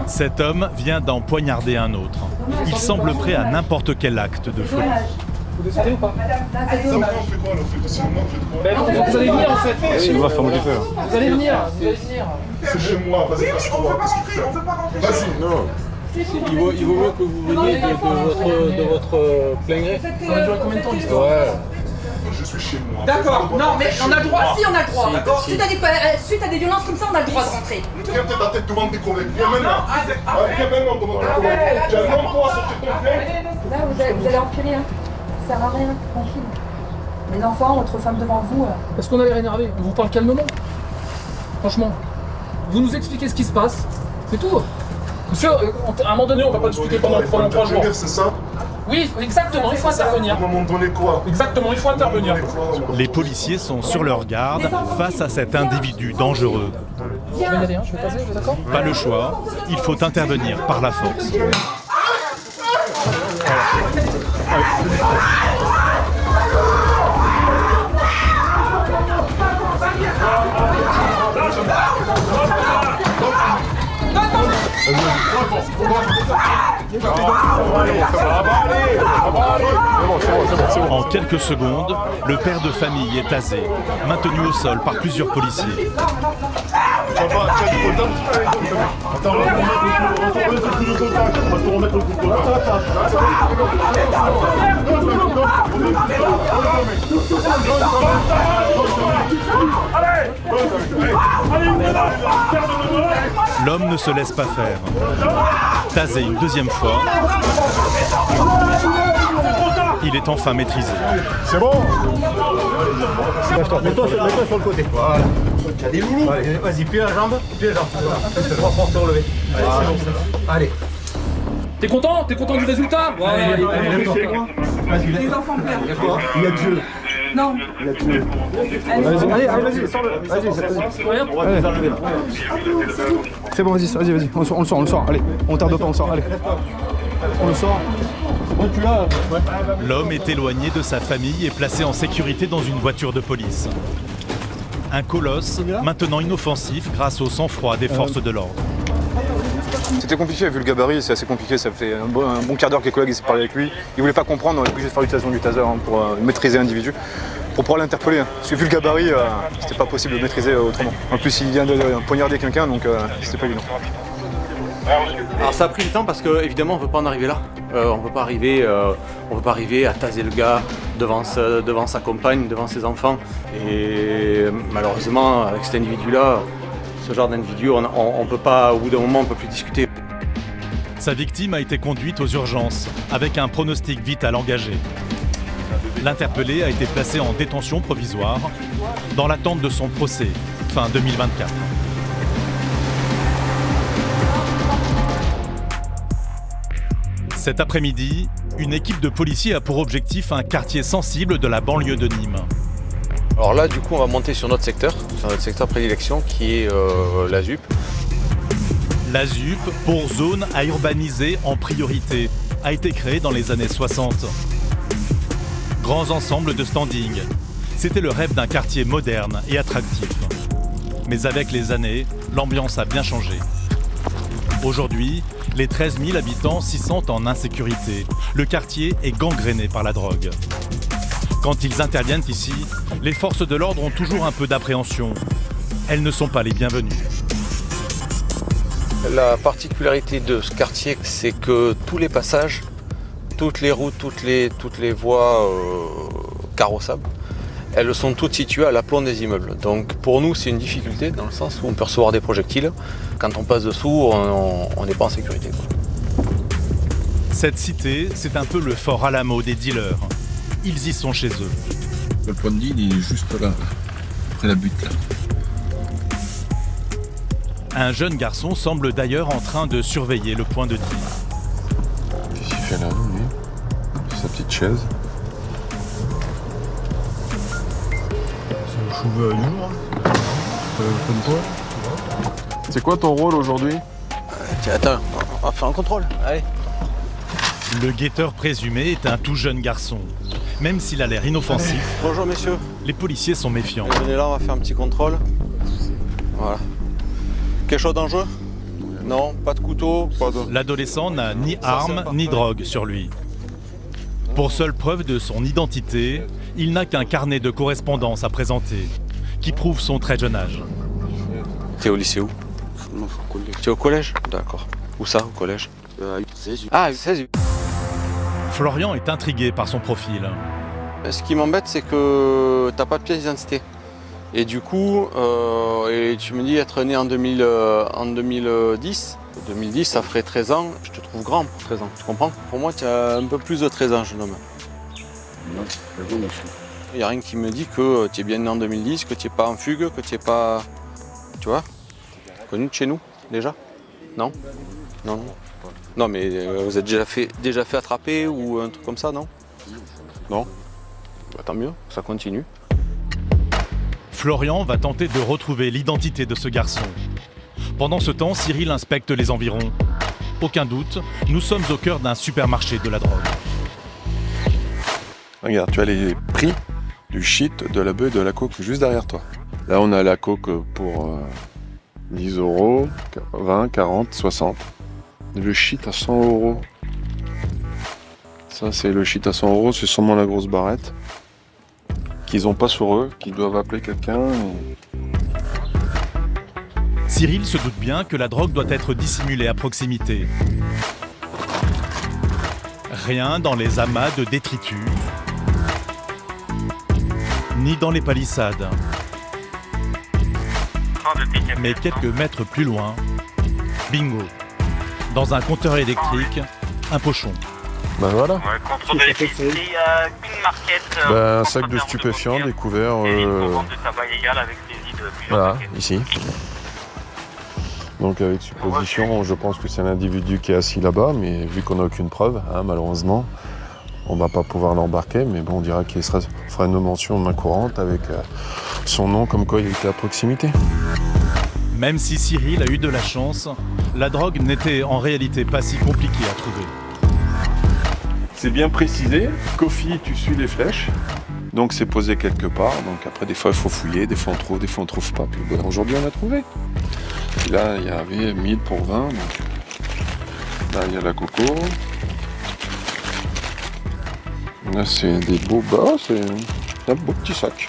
Cet homme vient d'en poignarder un autre. Il semble prêt à n'importe quel acte de folie. Vous décidez ou pas? Vous allez venir en fait. C'est moi, ferme du feu. Vous allez venir. C'est chez moi, vas-y, casse-toi. Vas-y, non. Il vaut mieux que vous veniez de votre plein gré. Ça va durer combien de temps l'histoire? Je suis chez moi. D'accord, non mais on a le droit, si on a le droit, d'accord. Suite à des violences comme ça, on a le droit de rentrer. Viens peut-être ta tête devant tes collègues, viens maintenant. Viens maintenant devant tes collègues. Tiens, non, toi, sortez ton flingue. Là, vous allez empirer, hein. Ça sert à rien, tranquille. Les enfants, votre femme devant vous. Est-ce qu'on a l'air énervé? On vous parle calmement. Franchement, vous nous expliquez ce qui se passe, c'est tout. Monsieur, à un moment donné, on va pas discuter pendant 3 jours. C'est ça? Oui, exactement, il faut intervenir. À un moment donné, quoi? Exactement, il faut intervenir. Les policiers sont sur leur garde face à cet individu dangereux. Je vais y aller, hein, je vais passer, vous êtes d'accord? Pas le choix, il faut intervenir par la force. En quelques secondes, le père de famille est tasé, maintenu au sol par plusieurs policiers. L'homme ne se laisse pas faire. Tasé une deuxième fois, il est enfin maîtrisé. C'est bon? Mets-toi sur le côté. Voilà. Tu as des loulous. Vas-y, plie la jambe. Plie la jambe. 3 fois, te relever. Allez, c'est bon. Allez. T'es content? T'es content du résultat? Vas-y, les enfants pleurent. Il y a Dieu. Non. Il y a Dieu. Allez, vas-y, sors-le. Vas-y. C'est bon, vas-y. On le sort. Allez, on tarde pas, on sort. Allez. On le sort. L'homme est éloigné de sa famille et placé en sécurité dans une voiture de police. Un colosse, maintenant inoffensif grâce au sang-froid des forces de l'ordre. C'était compliqué, vu le gabarit, c'est assez compliqué. Ça fait un bon quart d'heure que les collègues essaient de parler avec lui. Il voulait pas comprendre, on est obligé de faire l'utilisation du taser pour maîtriser l'individu, pour pouvoir l'interpeller. Parce que vu le gabarit, c'était pas possible de maîtriser autrement. En plus, il vient de poignarder quelqu'un, donc c'était pas évident. Alors ça a pris du temps parce que évidemment on ne peut pas en arriver là. On peut pas arriver à taser le gars devant sa compagne, devant ses enfants. Et malheureusement avec cet individu-là, ce genre d'individu, on peut pas, au bout d'un moment on peut plus discuter. Sa victime a été conduite aux urgences avec un pronostic vital engagé. L'interpellé a été placé en détention provisoire dans l'attente de son procès, fin 2024. Cet après-midi, une équipe de policiers a pour objectif un quartier sensible de la banlieue de Nîmes. Alors là, du coup, on va monter sur notre secteur prédilection qui est la ZUP. La ZUP, pour zone à urbaniser en priorité, a été créée dans les années 60. grands ensembles de standing. C'était le rêve d'un quartier moderne et attractif. Mais avec les années, l'ambiance a bien changé. Aujourd'hui, les 13 000 habitants s'y sentent en insécurité. Le quartier est gangréné par la drogue. Quand ils interviennent ici, les forces de l'ordre ont toujours un peu d'appréhension. Elles ne sont pas les bienvenues. La particularité de ce quartier, c'est que tous les passages, toutes les routes, toutes les voies carrossables, elles sont toutes situées à l'aplomb des immeubles. Donc pour nous, c'est une difficulté dans le sens où on peut recevoir des projectiles. Quand on passe dessous, on n'est pas en sécurité, quoi. Cette cité, c'est un peu le fort Alamo des dealers. Ils y sont chez eux. Le point de deal, il est juste là, après la butte là. Un jeune garçon semble d'ailleurs en train de surveiller le point de deal. Qu'est-ce qu'il fait là, lui? Sa petite chaise. C'est le cheveu à jour. Comme quoi. C'est quoi ton rôle aujourd'hui? Tiens, attends, on va faire un contrôle, allez. Le guetteur présumé est un tout jeune garçon. Même s'il a l'air inoffensif, bonjour messieurs. Les policiers sont méfiants. Venez là, on va faire un petit contrôle. Voilà. Quelque chose d'enjeu? Non, pas de couteau, pas de... L'adolescent n'a ni arme ni drogue sur lui. Pour seule preuve de son identité, il n'a qu'un carnet de correspondance à présenter, qui prouve son très jeune âge. T'es au lycée où? T'es au collège? D'accord. Où ça, au collège? Ah, 16. Florian est intrigué par son profil. Ce qui m'embête, c'est que t'as pas de pièce d'identité. Et du coup, et tu me dis être né en 2010. 2010, ça ferait 13 ans. Je te trouve grand pour 13 ans, tu comprends? Pour moi, tu as un peu plus de 13 ans, jeune homme. Il n'y a rien qui me dit que tu es bien né en 2010, que tu n'es pas en fugue, que tu n'es pas... Tu vois? Connu de chez nous, déjà? Non? Non, non. Non, mais vous êtes déjà fait attraper ou un truc comme ça, non? Non? Bah, tant mieux, ça continue. Florian va tenter de retrouver l'identité de ce garçon. Pendant ce temps, Cyril inspecte les environs. Aucun doute, nous sommes au cœur d'un supermarché de la drogue. Regarde, tu as les prix du shit, de la bœuf et de la coke juste derrière toi. Là, on a la coke pour 10 €, 20, 40, 60. Le shit à 100 €. Ça, c'est le shit à 100 €, c'est sûrement la grosse barrette qu'ils n'ont pas sur eux, qu'ils doivent appeler quelqu'un. Cyril se doute bien que la drogue doit être dissimulée à proximité. Rien dans les amas de détritus, ni dans les palissades. Mais quelques mètres plus loin, bingo. Dans un compteur électrique, un pochon. Ben voilà. Ouais, contrôle d'électricité, une marquette. Un sac de stupéfiants découvert. Vente de tabac illégal avec saisie de plusieurs Voilà, paquets. ici. Donc avec supposition, je pense que c'est un individu qui est assis là-bas, mais vu qu'on n'a aucune preuve, hein, malheureusement, on ne va pas pouvoir l'embarquer, mais bon, on dira qu'il fera une mention main courante avec son nom comme quoi il était à proximité. Même si Cyril a eu de la chance, la drogue n'était en réalité pas si compliquée à trouver. C'est bien précisé, Kofi, tu suis les flèches. Donc c'est posé quelque part, donc après des fois il faut fouiller, des fois on trouve pas. Puis bon, aujourd'hui on a trouvé. Puis là il y avait 1000 pour 20, donc là il y a la coco. Là c'est des beaux bas, c'est un beau petit sac.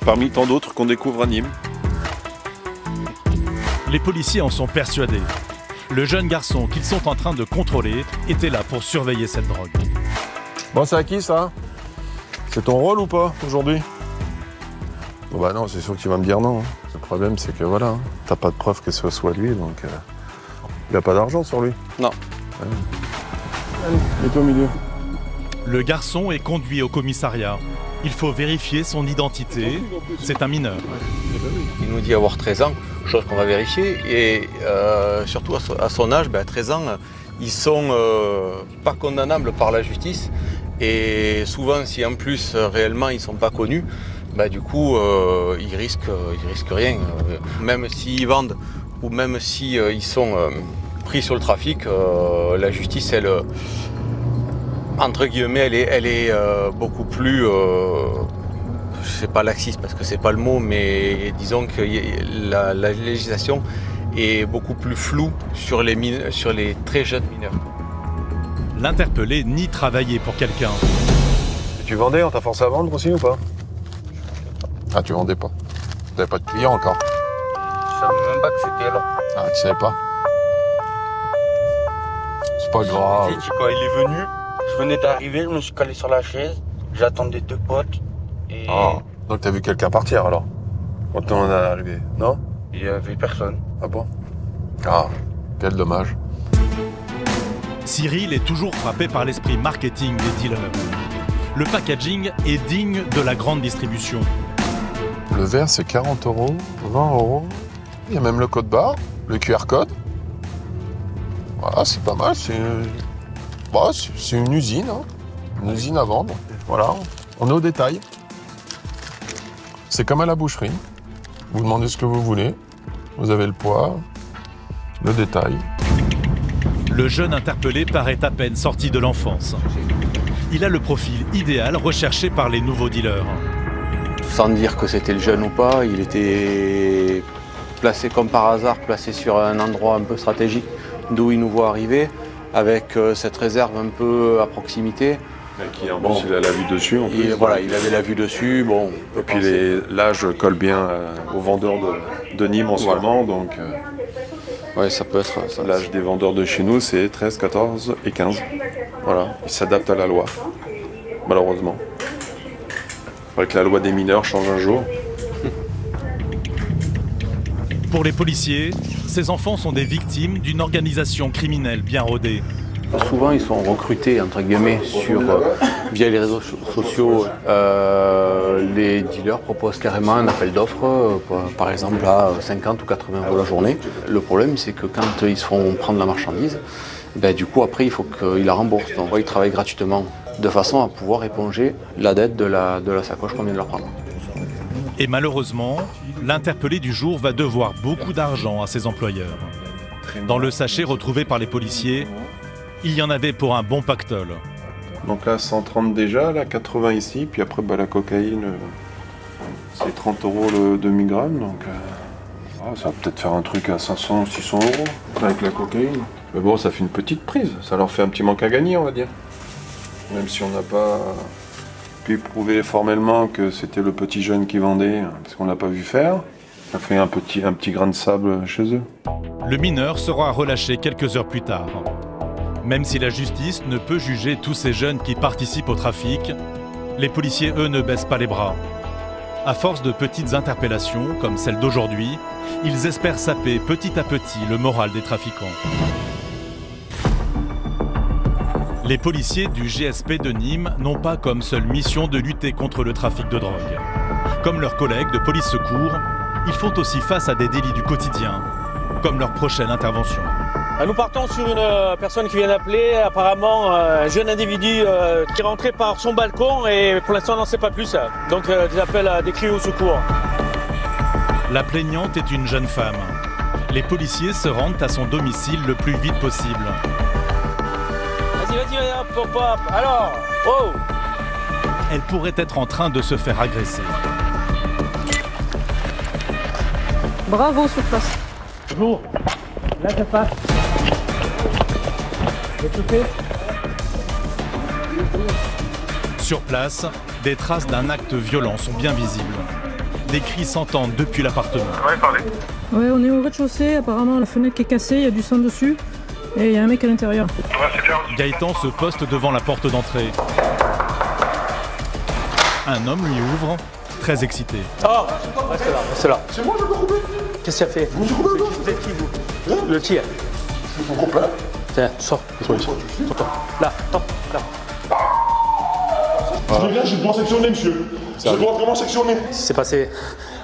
Parmi tant d'autres qu'on découvre à Nîmes. Les policiers en sont persuadés. Le jeune garçon qu'ils sont en train de contrôler était là pour surveiller cette drogue. Bon, c'est à qui ça? C'est ton rôle ou pas aujourd'hui? Bon, bah non, c'est sûr que tu vas me dire non. Le problème c'est que voilà, hein, t'as pas de preuve que ce soit lui, donc il a pas d'argent sur lui. Non. Allez, mets-toi au milieu. Le garçon est conduit au commissariat. Il faut vérifier son identité. C'est un mineur. Il nous dit avoir 13 ans, chose qu'on va vérifier. Et surtout à son âge, à 13 ans, ils sont pas condamnables par la justice. Et souvent, si en plus réellement ils ne sont pas connus, du coup ils risquent rien. Même s'ils vendent ou même s'ils sont pris sur le trafic, la justice, elle entre guillemets, elle est beaucoup plus, je sais pas laxiste parce que c'est pas le mot, mais disons que la législation est beaucoup plus floue sur les très jeunes mineurs. L'interpellé nie travailler pour quelqu'un. Tu vendais, on t'a forcé à vendre aussi ou pas? Ah, tu vendais pas. T'avais pas de clients encore. Je savais même pas que c'était là. Ah, tu savais pas? C'est pas grave. Quand il est venu, je venais d'arriver, je me suis calé sur la chaise, j'attendais 2 potes et Ah, donc t'as vu quelqu'un partir alors? Quand on est arrivé, non? il y avait personne. Ah bon? Ah, quel dommage. Cyril est toujours frappé par l'esprit marketing des dealers. Le packaging est digne de la grande distribution. Le verre, c'est 40 €, 20 €. Il y a même le code barre, le QR code. Voilà, c'est pas mal. C'est une usine, hein. Une usine à vendre. Voilà, on est au détail. C'est comme à la boucherie. Vous demandez ce que vous voulez. Vous avez le poids, le détail. Le jeune interpellé paraît à peine sorti de l'enfance. Il a le profil idéal recherché par les nouveaux dealers. Sans dire que c'était le jeune ou pas, il était placé comme par hasard, placé sur un endroit un peu stratégique d'où il nous voit arriver, avec cette réserve un peu à proximité. Et qui en plus, il a la vue dessus en plus. Voilà, il avait la vue dessus. Bon, et puis l'âge colle bien aux vendeurs de Nîmes en ce moment, donc ouais, ça peut être ça. L'âge des vendeurs de chez nous, c'est 13, 14 et 15. Voilà, ils s'adaptent à la loi, malheureusement. Il faudrait que la loi des mineurs change un jour. Pour les policiers, ces enfants sont des victimes d'une organisation criminelle bien rodée. Souvent, ils sont recrutés, entre guillemets, via les réseaux sociaux. Les dealers proposent carrément un appel d'offres, par exemple à 50 ou 80 € la journée. Le problème, c'est que quand ils se font prendre la marchandise, du coup, après, il faut qu'ils la remboursent. Donc, ils travaillent gratuitement, de façon à pouvoir éponger la dette de la sacoche qu'on vient de leur prendre. Et malheureusement, l'interpellé du jour va devoir beaucoup d'argent à ses employeurs. Dans le sachet retrouvé par les policiers, il y en avait pour un bon pactole. Donc là, 130 déjà, là, 80 ici, puis après, la cocaïne, c'est 30 € le demi-gramme, donc ça va peut-être faire un truc à 500 ou 600 € avec la cocaïne. Mais bon, ça fait une petite prise, ça leur fait un petit manque à gagner, on va dire. Même si on n'a pas pu prouver formellement que c'était le petit jeune qui vendait, parce qu'on l'a pas vu faire, ça fait un petit grain de sable chez eux. Le mineur sera relâché quelques heures plus tard. Même si la justice ne peut juger tous ces jeunes qui participent au trafic, les policiers, eux, ne baissent pas les bras. À force de petites interpellations, comme celle d'aujourd'hui, ils espèrent saper petit à petit le moral des trafiquants. Les policiers du GSP de Nîmes n'ont pas comme seule mission de lutter contre le trafic de drogue. Comme leurs collègues de police secours, ils font aussi face à des délits du quotidien, comme leur prochaine intervention. Nous partons sur une personne qui vient d'appeler, apparemment un jeune individu qui rentrait par son balcon et pour l'instant on n'en sait pas plus. Donc des appels à des cris au secours. La plaignante est une jeune femme. Les policiers se rendent à son domicile le plus vite possible. Vas-y, hop, hop, hop. Alors, oh. Elle pourrait être en train de se faire agresser. Bravo sur place. Bonjour. Là ça passe. Sur place, des traces d'un acte violent sont bien visibles. Des cris s'entendent depuis l'appartement. Ouais, on est au rez-de-chaussée, apparemment la fenêtre qui est cassée, il y a du sang dessus et il y a un mec à l'intérieur. Gaëtan se poste devant la porte d'entrée. Un homme lui ouvre, très excité. Oh, reste là. C'est moi, je peux couper. Qu'est-ce que ça fait? Vous êtes qui, vous? Le tir. C'est ton copain. Tiens, sors. Là, top, là. Je reviens, j'ai le doigt sectionné, monsieur. J'ai le doigt vraiment sectionné. Qu'est-ce qui s'est passé?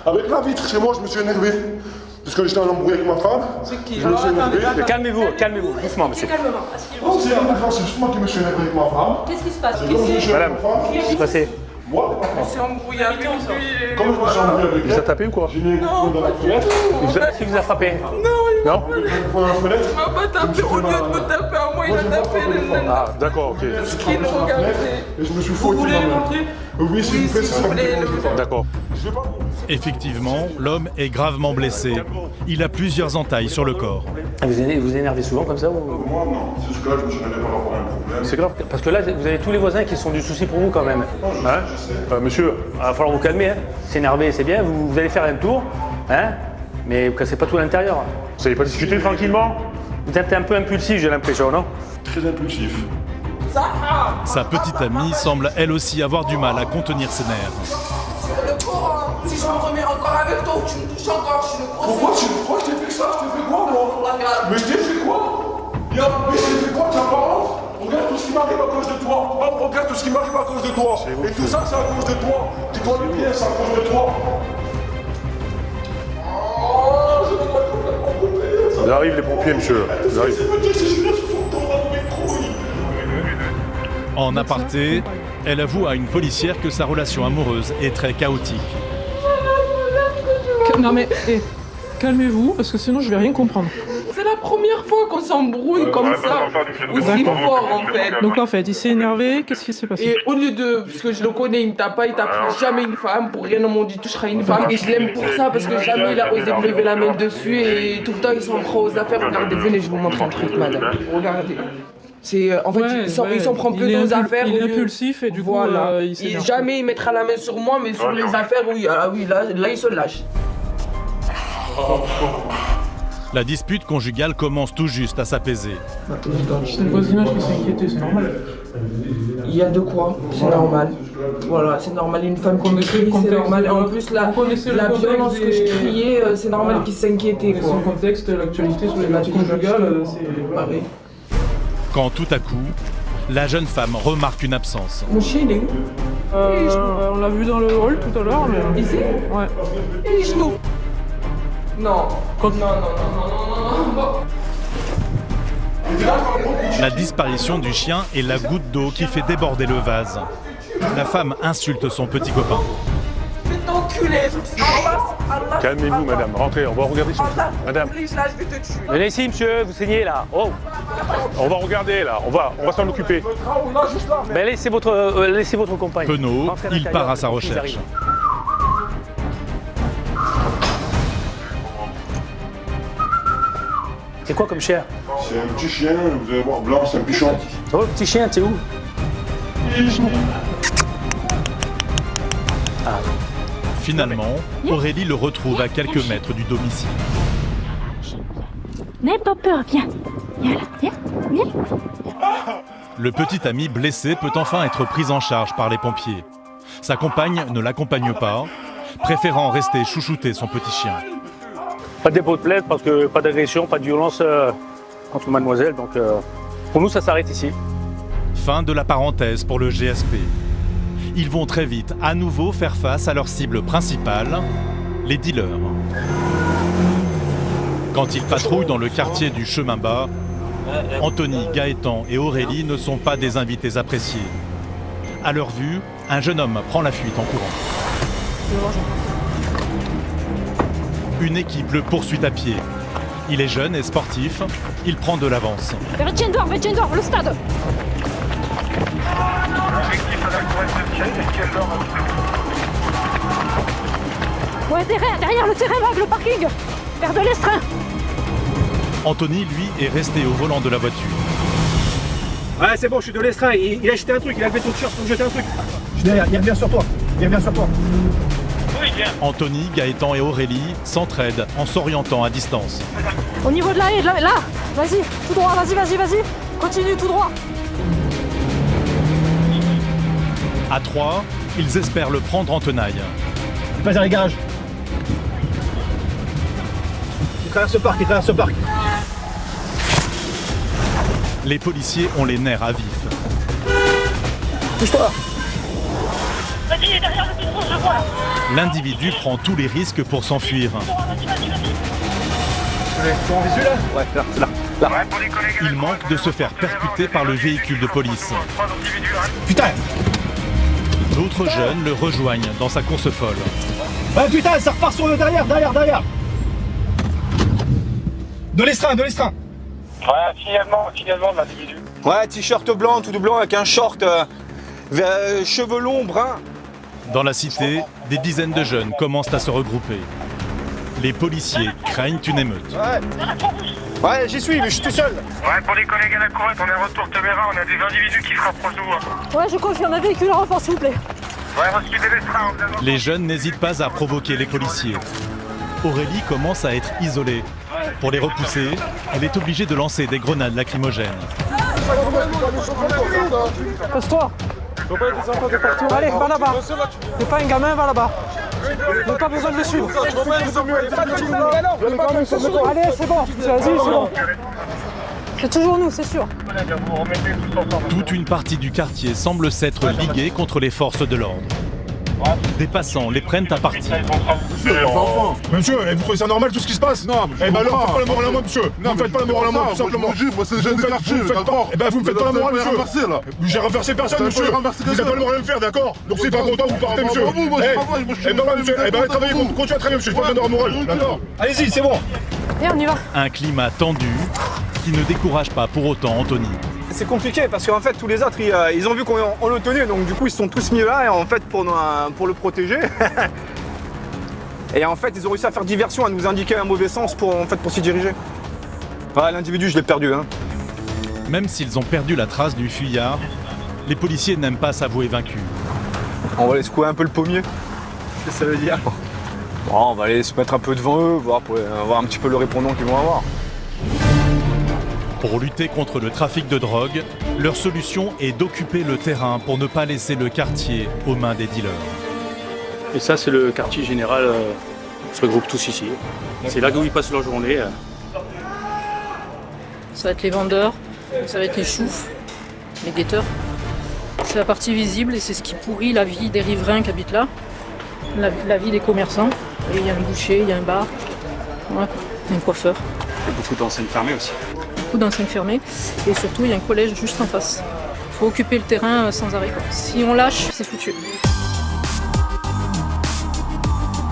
Avec la vitre chez moi, je me suis énervé. Parce que j'étais en embrouille avec ma femme. C'est qui? Je me suis énervé. Calmez-vous, doucement, monsieur. Non, c'est juste moi qui me suis énervé avec ma femme. Qu'est-ce qui se passe? Madame, qu'est-ce qui s'est passé? Moi, On s'est embrouillé avec lui. comme je me suis embrouillé avec Il vous a tapé ou quoi? j'ai mis un coup dans la fenêtre. Qui vous a frappé? Non, il Non. Il m'a pas tapé, au lieu de me taper à moi, il a tapé le... Ah, d'accord, ok. Il le regardait. Je me suis Vous voulez le montrer? Oui, s'il vous plaît, c'est ça. D'accord. Effectivement, l'homme est gravement blessé. Il a plusieurs entailles sur le corps. Vous énervez souvent comme ça ou... Moi, non. C'est juste que là, je me suis énervé par rapport à un problème. C'est grave, parce que là, vous avez tous les voisins qui sont du souci pour vous quand même. Hein monsieur, il va falloir vous calmer. Hein. S'énerver, c'est bien, vous allez faire un tour, hein, mais vous cassez pas tout l'intérieur. Vous n'avez pas discuté tranquillement? Vous êtes un peu impulsif, j'ai l'impression, non? Très impulsif. Sa petite amie semble elle aussi avoir du mal à contenir ses nerfs. Le Coran, si je me remets encore avec toi ou tu me touches encore, je suis le gros. Pourquoi je t'ai fait ça? Je t'ai fait quoi, moi? Mais je t'ai fait quoi? Mais je t'ai fait quoi, t'as pas honte? Regarde tout ce qui m'arrive à cause de toi. Oh, regarde tout ce qui m'arrive à cause de toi. Et tout ça, c'est à cause de toi. Dis-toi le bien, c'est à cause de toi. Oh, je me vois complètement coupé. Ils arrivent les pompiers, monsieur. Ils arrivent. En aparté, elle avoue à une policière que sa relation amoureuse est très chaotique. Non mais, calmez-vous, parce que sinon je vais rien comprendre. C'est la première fois qu'on s'embrouille comme ça, aussi fort en fait. Donc en fait, il s'est énervé, qu'est-ce qui s'est passé? Et au lieu de, parce que je le connais, il me tape pas, il tapera jamais une femme, pour rien au monde il touchera une femme. Et je l'aime pour ça, parce que jamais il a osé me lever la main dessus et tout le temps il s'en prend aux affaires. Regardez, venez, je vous montre un truc, madame. Regardez. C'est, en fait, il s'en prend que nos affaires. Il est impulsif et du coup, voilà. il s'énerve. Jamais il mettra la main sur moi, mais sur les affaires, oui, là il se lâche. La dispute conjugale commence tout juste à s'apaiser. C'est le voisinage qui s'est inquiété, c'est normal. Il y a de quoi, c'est normal. Voilà, c'est normal, une femme qui crie, c'est normal. En plus, la violence que je criais, c'est normal qu'il s'inquiétait. Son contexte, l'actualité sur les violences conjugales, c'est pareil. Quand tout à coup, la jeune femme remarque une absence. Mon chien, il est où? On l'a vu dans le hall tout à l'heure, mais... Ici? Ouais. Il est où? Non. Non. La disparition du chien est la goutte d'eau qui fait déborder le vase. La femme insulte son petit copain. Je vais t'enculer. Calmez-vous, madame. Rentrez, on va regarder. Madame. Là, je vais te tuer. Venez ici, monsieur, vous saignez là. Oh. On va regarder, là. On va s'en occuper. Ben, laissez votre compagne. Penaud, il part à sa recherche. C'est quoi comme chien? C'est un petit chien, vous allez voir, blanc, c'est un pichon. Oh, le petit chien, t'es où? Finalement, Aurélie le retrouve à quelques mètres du domicile. N'aie pas peur, viens. Viens là, viens. Le petit ami blessé peut enfin être pris en charge par les pompiers. Sa compagne ne l'accompagne pas, préférant rester chouchouter son petit chien. Pas de dépôt de plainte parce que pas d'agression, pas de violence contre mademoiselle, donc pour nous ça s'arrête ici. Fin de la parenthèse pour le GSP. Ils vont très vite à nouveau faire face à leur cible principale, les dealers. Quand ils patrouillent dans le quartier du Chemin Bas, Anthony, Gaëtan et Aurélie ne sont pas des invités appréciés. À leur vue, un jeune homme prend la fuite en courant. Une équipe le poursuit à pied. Il est jeune et sportif, il prend de l'avance. Vers Gendor, le stade. Ouais, derrière le terrain vague, le parking. Vers de l'Estrin. Anthony, lui, est resté au volant de la voiture. Ouais, c'est bon, je suis de l'Estrin. Il a jeté un truc, il a levé son t-shirt pour me jeter un truc. Je suis derrière, il revient sur toi. Anthony, Gaëtan et Aurélie s'entraident en s'orientant à distance. Au niveau de la haie, là. Vas-y, tout droit, vas-y. Continue tout droit. À 3, ils espèrent le prendre en tenaille. Pas vers les garages. Il traverse ce parc. Les policiers ont les nerfs à vif. Pousse-toi. Vas-y, il est derrière le bistrot, je vois. L'individu prend tous les risques pour s'enfuir. Tu es en visu là? Ouais, là. Il manque de se faire percuter par le véhicule de police. Putain! D'autres jeunes le rejoignent dans sa course folle. Ouais, putain, ça repart sur le derrière. De l'estreint. Ouais, signalement de l'individu. Ouais, t-shirt blanc, tout blanc avec un short, cheveux longs, bruns. Dans la cité, des dizaines de jeunes commencent à se regrouper. Les policiers craignent une émeute. Ouais, j'y suis, mais je suis tout seul. Ouais, pour les collègues à la courette, on est retour Temera, on a des individus qui se rapprochent de vous. Hein. Ouais, je confirme, un véhicule à renfort, s'il vous plaît. Ouais, reçu de l'estreint. Les jeunes n'hésitent pas à provoquer les policiers. Aurélie commence à être isolée. Pour les repousser, elle est obligée de lancer des grenades lacrymogènes. Passe-toi. Allez, va là-bas. T'es pas un gamin, va là-bas. T'as pas besoin de le suivre. Allez, c'est bon. Vas-y, c'est bon. C'est toujours nous, c'est sûr. Toute une partie du quartier semble s'être liguée contre les forces de l'ordre. Des passants les prennent à partie. Monsieur, vous trouvez ça normal tout ce qui se passe? Non, eh ben alors, faites pas la morale à moi, monsieur. Vous ne faites pas la morale à moi, tout simplement. Moi, c'est le jeune de quartier, d'accord? Eh ben, vous me faites pas la morale, monsieur. J'ai renversé personne, monsieur. Vous n'avez pas le droit de me faire, d'accord? Donc, c'est pas content, vous partez, monsieur. Eh ben, travaillez, continuez à travailler, monsieur. J'ai pas besoin de morale, d'accord? Allez-y, c'est bon. Et on y va. Un climat tendu qui ne décourage pas pour autant Anthony. C'est compliqué parce qu'en fait tous les autres ils ont vu qu'on le tenait, donc du coup ils se sont tous mis là et en fait pour le protéger. Et en fait ils ont réussi à faire diversion, à nous indiquer un mauvais sens pour s'y diriger. Ouais, l'individu je l'ai perdu. Hein. Même s'ils ont perdu la trace du fuyard, les policiers n'aiment pas s'avouer vaincus. On va aller secouer un peu le pommier. Qu'est-ce que ça veut dire? Bon, on va aller se mettre un peu devant eux, voir un petit peu le répondant qu'ils vont avoir. Pour lutter contre le trafic de drogue, leur solution est d'occuper le terrain pour ne pas laisser le quartier aux mains des dealers. Et ça, c'est le quartier général. On se regroupe tous ici. C'est là où ils passent leur journée. Ça va être les vendeurs, ça va être les choufs, les guetteurs. C'est la partie visible et c'est ce qui pourrit la vie des riverains qui habitent là, la vie des commerçants. Et il y a un boucher, il y a un bar, voilà, il y a un coiffeur. Il y a beaucoup d'enseignes fermées aussi. Beaucoup d'enseignes fermées et surtout il y a un collège juste en face. Il faut occuper le terrain sans arrêt. Si on lâche, c'est foutu.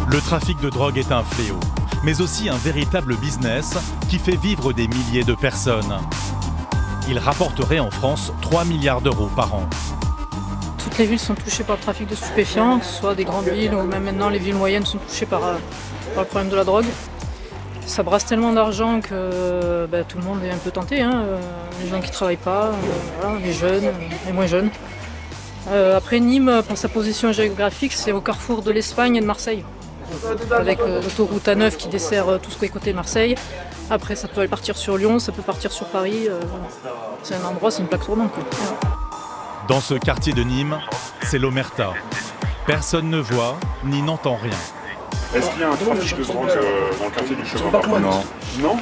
Le trafic de drogue est un fléau, mais aussi un véritable business qui fait vivre des milliers de personnes. Il rapporterait en France 3 milliards d'euros par an. Toutes les villes sont touchées par le trafic de stupéfiants, que ce soit des grandes villes ou même maintenant les villes moyennes sont touchées par le problème de la drogue. Ça brasse tellement d'argent que tout le monde est un peu tenté. Hein. Les gens qui ne travaillent pas, voilà, les jeunes, les moins jeunes. Après Nîmes, pour sa position géographique, c'est au carrefour de l'Espagne et de Marseille. Avec l'autoroute A9 qui dessert tout ce qui est côté de Marseille. Après ça peut aller partir sur Lyon, ça peut partir sur Paris. C'est un endroit, c'est une plaque tournante. Dans ce quartier de Nîmes, c'est l'omerta. Personne ne voit ni n'entend rien. Est-ce qu'il y a un trafic de drogue dans le quartier du chemin? Non. Non?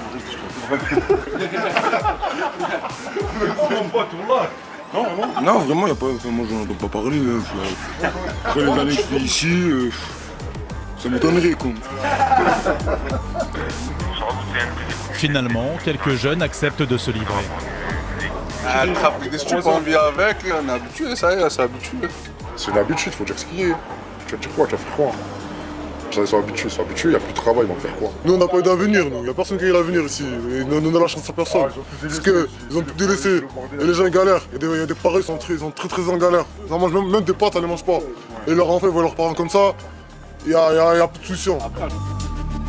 Non, vraiment, y a pas, moi j'en entends pas parler. Après les années que je fais ici, ça m'étonnerait quoi. Finalement, quelques jeunes acceptent de se livrer. Le trafic des stupes, on vit avec, on est habitué, ça y est, c'est habitué. C'est une habitude, faut dire ce qu'il y est. Tu vas dire quoi, tu vas faire quoi? Ils sont habitués, il n'y a plus de travail, ils vont faire quoi? Nous on n'a pas eu d'avenir, il n'y a personne qui a eu l'avenir ici. Et nous on a la chance à personne. Parce qu'ils ont tout délaissé. Et les gens ils galèrent. Il y a des parents, ils sont très en galère. Ils en mangent même des pâtes, ils ne les mangent pas. Et leurs enfants ils voient leurs parents comme ça, il n'y a plus de solution.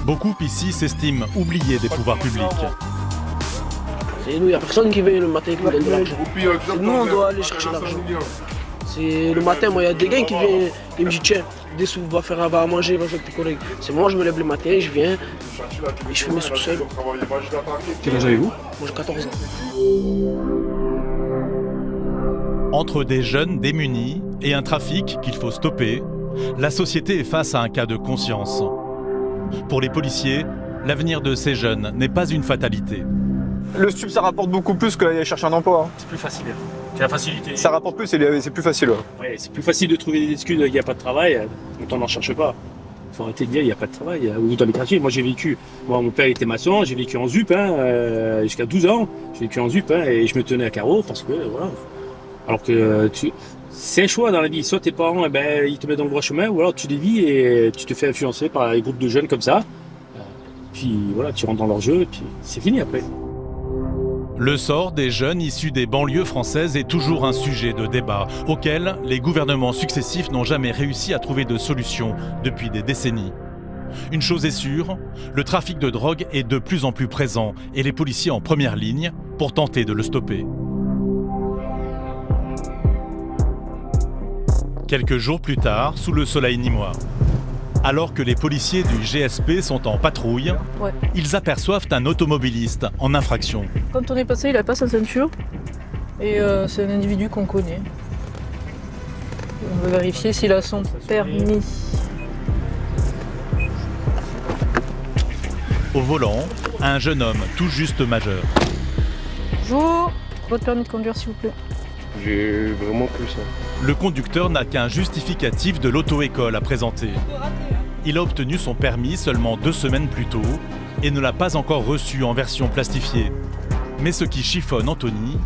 Beaucoup ici s'estiment oubliés des pouvoirs publics. C'est nous, il n'y a personne qui vient le matin qui nous donne de l'argent. Nous on doit aller chercher l'argent. C'est le matin, moi il y a des gars qui viennent, ils me disent tiens, des sous, va faire à manger, va jouer avec tes collègues. C'est moi, je me lève le matin, je viens et je fais mes sous tout seul. Quel âge avez-vous? Moi j'ai 14 ans. Entre des jeunes démunis et un trafic qu'il faut stopper, la société est face à un cas de conscience. Pour les policiers, l'avenir de ces jeunes n'est pas une fatalité. Le stup ça rapporte beaucoup plus que d'aller chercher un emploi. Hein. C'est plus facile. C'est la facilité. Ça rapporte plus, c'est plus facile. Ouais, c'est plus facile de trouver des excuses, il n'y a pas de travail, quand on n'en cherche pas. Il faut arrêter de dire il n'y a pas de travail. Ou dans les quartiers, moi j'ai vécu, mon père était maçon, j'ai vécu en ZUP jusqu'à 12 ans, j'ai vécu en ZUP et je me tenais à carreau parce que voilà. Alors que c'est un choix dans la vie, soit tes parents ils te mettent dans le droit chemin ou alors tu dévies et tu te fais influencer par les groupes de jeunes comme ça. Puis voilà, tu rentres dans leur jeu et puis c'est fini après. Le sort des jeunes issus des banlieues françaises est toujours un sujet de débat auquel les gouvernements successifs n'ont jamais réussi à trouver de solution depuis des décennies. Une chose est sûre, le trafic de drogue est de plus en plus présent et les policiers en première ligne pour tenter de le stopper. Quelques jours plus tard, sous le soleil nîmois, alors que les policiers du GSP sont en patrouille, ils aperçoivent un automobiliste en infraction. Quand on est passé, il n'a pas sa ceinture. Et c'est un individu qu'on connaît. On veut vérifier s'il a son permis. Au volant, un jeune homme tout juste majeur. Bonjour, votre permis de conduire s'il vous plaît. J'ai vraiment que ça. Le conducteur n'a qu'un justificatif de l'auto-école à présenter. Il a obtenu son permis seulement 2 semaines plus tôt et ne l'a pas encore reçu en version plastifiée. Mais ce qui chiffonne Anthony,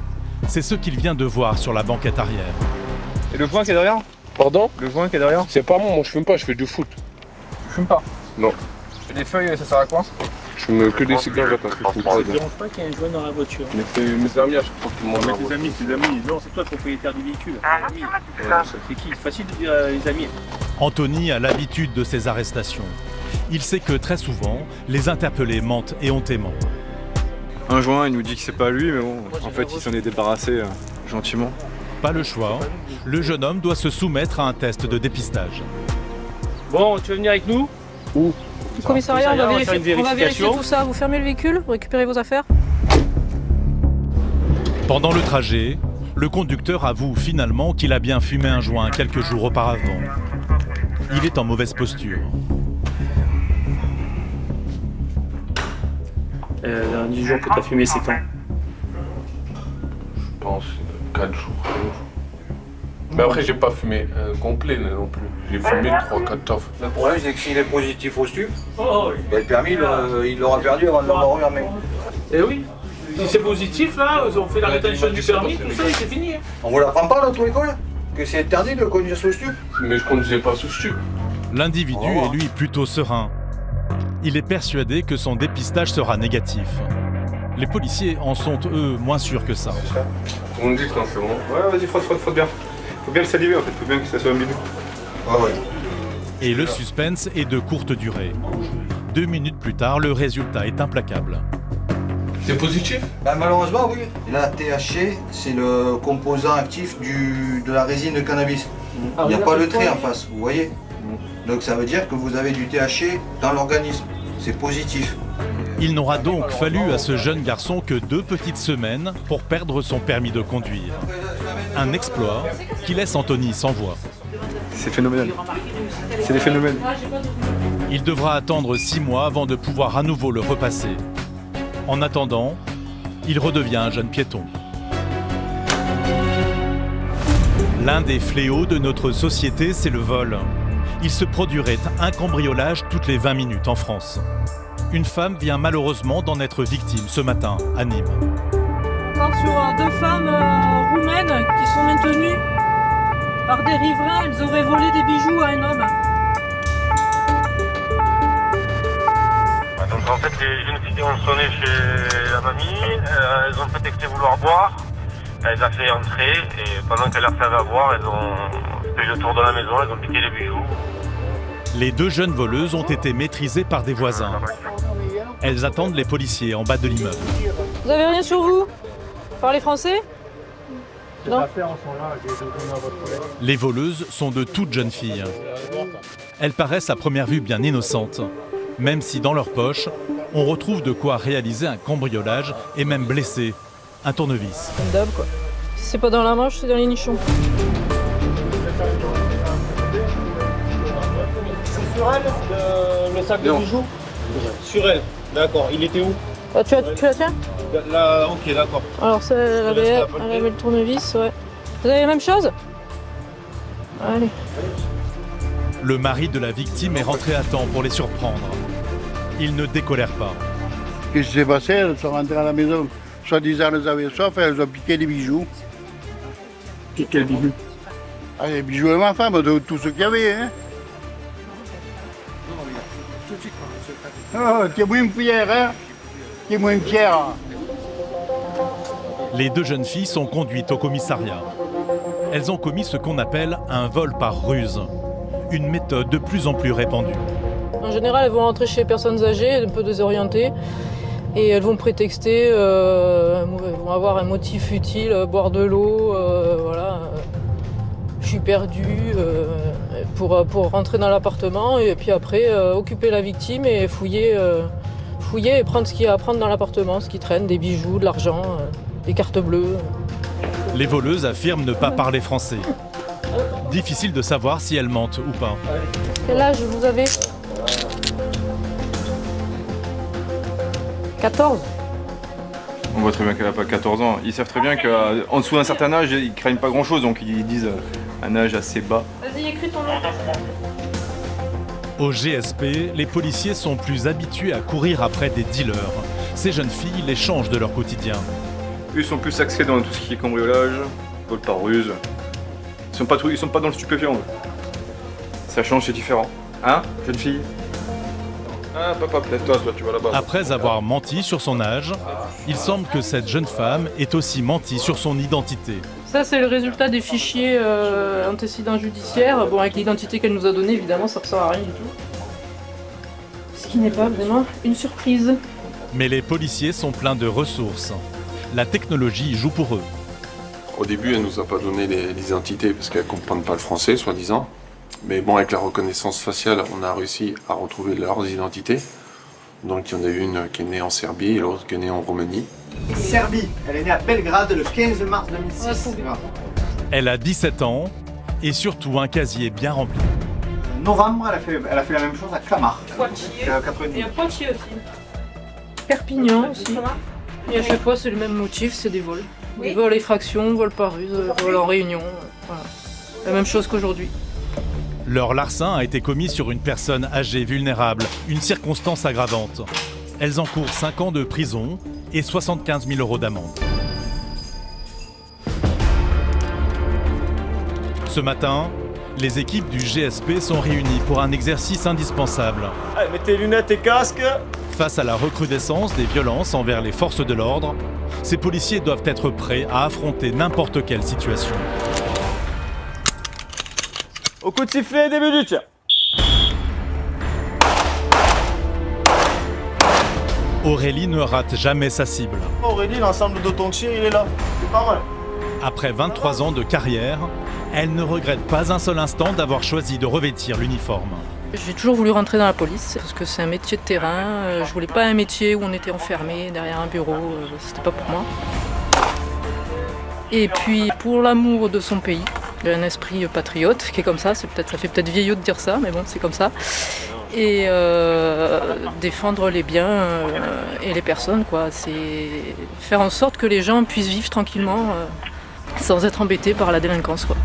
c'est ce qu'il vient de voir sur la banquette arrière. Et le joint qui est derrière? Pardon? Le joint qui est derrière? C'est pas moi je fume pas, je fais du foot. Tu fumes pas? Non. Les feuilles, ça sert à quoi? Je fume que des cigarettes parce que je fume pas. Ça te dérange pas qu'il y ait un joint dans la voiture? Mais c'est mes amis à chaque fois qu'ils m'ont Mais tes amis, non, c'est toi le propriétaire du véhicule. C'est qui? C'est facile de dire les amis. Anthony a l'habitude de ces arrestations. Il sait que très souvent, les interpellés mentent éhontément. Un joint, il nous dit que c'est pas lui, mais bon, en fait, il s'en est débarrassé gentiment. Pas le choix, le jeune homme doit se soumettre à un test de dépistage. Bon, tu veux venir avec nous? Où? Au commissariat, on va faire une vérifier tout ça. Vous fermez le véhicule, vous récupérez vos affaires. Pendant le trajet, le conducteur avoue finalement qu'il a bien fumé un joint quelques jours auparavant. Il est en mauvaise posture. Le dernier jour que tu as fumé, c'est quand? Je pense 4 jours. Mais après, j'ai pas fumé complet non plus. J'ai fumé 3-4 toffes. Le problème, c'est que s'il est positif au stup, le permis, il l'aura perdu avant de l'avoir remis. Eh oui. Si c'est positif, là, on fait la rétention du permis, tout ça, et c'est fini. On vous l'apprend pas dans l'auto-école? Que c'est interdit de conduire sous stup? Mais je conduisais pas sous stup. L'individu est lui plutôt serein. Il est persuadé que son dépistage sera négatif. Les policiers en sont, eux, moins sûrs que ça. On me dit que non, c'est bon. Ouais, vas-y, frotte bien. Faut bien le saliver en fait, faut bien que ça soit un bidou. Ah ouais. Et le suspense est de courte durée. 2 minutes plus tard, le résultat est implacable. C'est positif? Malheureusement, oui. La THC, c'est le composant actif de la résine de cannabis. Il n'y a pas le trait en face, vous voyez? Donc ça veut dire que vous avez du THC dans l'organisme. C'est positif. Il n'aura donc fallu à ce jeune garçon que 2 petites semaines pour perdre son permis de conduire. Un exploit qui laisse Anthony sans voix. C'est phénoménal. C'est des phénomènes. Il devra attendre 6 mois avant de pouvoir à nouveau le repasser. En attendant, il redevient un jeune piéton. L'un des fléaux de notre société, c'est le vol. Il se produirait un cambriolage toutes les 20 minutes en France. Une femme vient malheureusement d'en être victime ce matin à Nîmes. On part sur 2 femmes roumaines qui sont maintenues par des riverains. Elles auraient volé des bijoux à un homme. Donc en fait, les jeunes filles ont sonné chez la mamie, elles ont prétexté vouloir boire, elle les a fait entrer et pendant qu'elle leur fait à boire, elles ont fait le tour de la maison, elles ont piqué les bijoux. Les 2 jeunes voleuses ont été maîtrisées par des voisins. Elles attendent les policiers en bas de l'immeuble. Vous avez rien sur vous? Vous parlez français? Non. Les voleuses sont de toutes jeunes filles. Elles paraissent à première vue bien innocentes, même si dans leur poche, on retrouve de quoi réaliser un cambriolage et même blesser un tournevis. Comme d'hab quoi. Si c'est pas dans la manche, c'est dans les nichons. C'est sur elle, le sac de bijoux? Sur elle, d'accord. Il était où? Ah, tu la tiens? Là, ok, d'accord. Alors ça, elle avait le tournevis, ouais. Vous avez la même chose? Allez. Le mari de la victime est rentré à temps pour les surprendre. Ils ne décolèrent pas. Qu'est-ce qui s'est passé? Elles sont rentrées à la maison. Soi-disant, elles avaient soif et elles ont piqué des bijoux. Quel bijoux? Ah, les bijoux de ma femme, de tout ce qu'il y avait. Hein. Oh, t'es moins fier, hein? T'es moins fier. Les deux jeunes filles sont conduites au commissariat. Elles ont commis ce qu'on appelle un vol par ruse, une méthode de plus en plus répandue. En général, elles vont rentrer chez les personnes âgées, un peu désorientées, et elles vont prétexter, elles vont avoir un motif utile, boire de l'eau, voilà, je suis perdue, pour rentrer dans l'appartement, et puis après occuper la victime et fouiller et prendre ce qu'il y a à prendre dans l'appartement, ce qui traîne, des bijoux, de l'argent, des cartes bleues. Les voleuses affirment ne pas parler français. Difficile de savoir si elles mentent ou pas. Quel âge vous avez ? 14. On voit très bien qu'elle n'a pas 14 ans. Ils savent très bien qu'en dessous d'un certain âge, ils craignent pas grand-chose, donc ils disent un âge assez bas. Vas-y, écris ton nom. Au GSP, les policiers sont plus habitués à courir après des dealers. Ces jeunes filles les changent de leur quotidien. Eux sont plus axés dans tout ce qui est cambriolage, vol par ruse. Ils sont pas dans le stupéfiant. Eux. Ça change, c'est différent. Hein, jeune fille? Ah, papa, peut-être toi, tu vas là-bas. Après avoir menti sur son âge, il semble que cette jeune femme ait aussi menti sur son identité. Ça, c'est le résultat des fichiers antécédents judiciaires. Bon, avec l'identité qu'elle nous a donnée, évidemment, ça ne ressort à rien du tout. Ce qui n'est pas vraiment une surprise. Mais les policiers sont pleins de ressources. La technologie joue pour eux. Au début, elle nous a pas donné les identités parce qu'elles comprennent pas le français, soi-disant. Mais bon, avec la reconnaissance faciale, on a réussi à retrouver leurs identités. Donc il y en a une qui est née en Serbie et l'autre qui est née en Roumanie. Serbie, elle est née à Belgrade le 15 mars 2006. Elle a 17 ans et surtout un casier bien rempli. Novembre, elle a fait la même chose à Clamart. Poitiers. Et à Poitiers aussi. Perpignan aussi. Et à chaque fois, c'est le même motif, c'est des vols. Des vols à effraction, vols par ruse, vols en réunion. Voilà. La même chose qu'aujourd'hui. Leur larcin a été commis sur une personne âgée vulnérable, une circonstance aggravante. Elles encourent 5 ans de prison et 75 000 € d'amende. Ce matin, les équipes du GSP sont réunies pour un exercice indispensable. Allez, mettez lunettes et casques. Face à la recrudescence des violences envers les forces de l'ordre, ces policiers doivent être prêts à affronter n'importe quelle situation. Au coup de sifflet, début du tir. Aurélie ne rate jamais sa cible. Aurélie, l'ensemble de ton tir, il est là. C'est pas mal. Après 23 ans de carrière, elle ne regrette pas un seul instant d'avoir choisi de revêtir l'uniforme. J'ai toujours voulu rentrer dans la police parce que c'est un métier de terrain. Je voulais pas un métier où on était enfermé derrière un bureau. C'était pas pour moi. Et puis pour l'amour de son pays, il y a un esprit patriote qui est comme ça. Ça fait peut-être vieillot de dire ça, mais bon, c'est comme ça. Et défendre les biens et les personnes, quoi. C'est faire en sorte que les gens puissent vivre tranquillement sans être embêtés par la délinquance, quoi.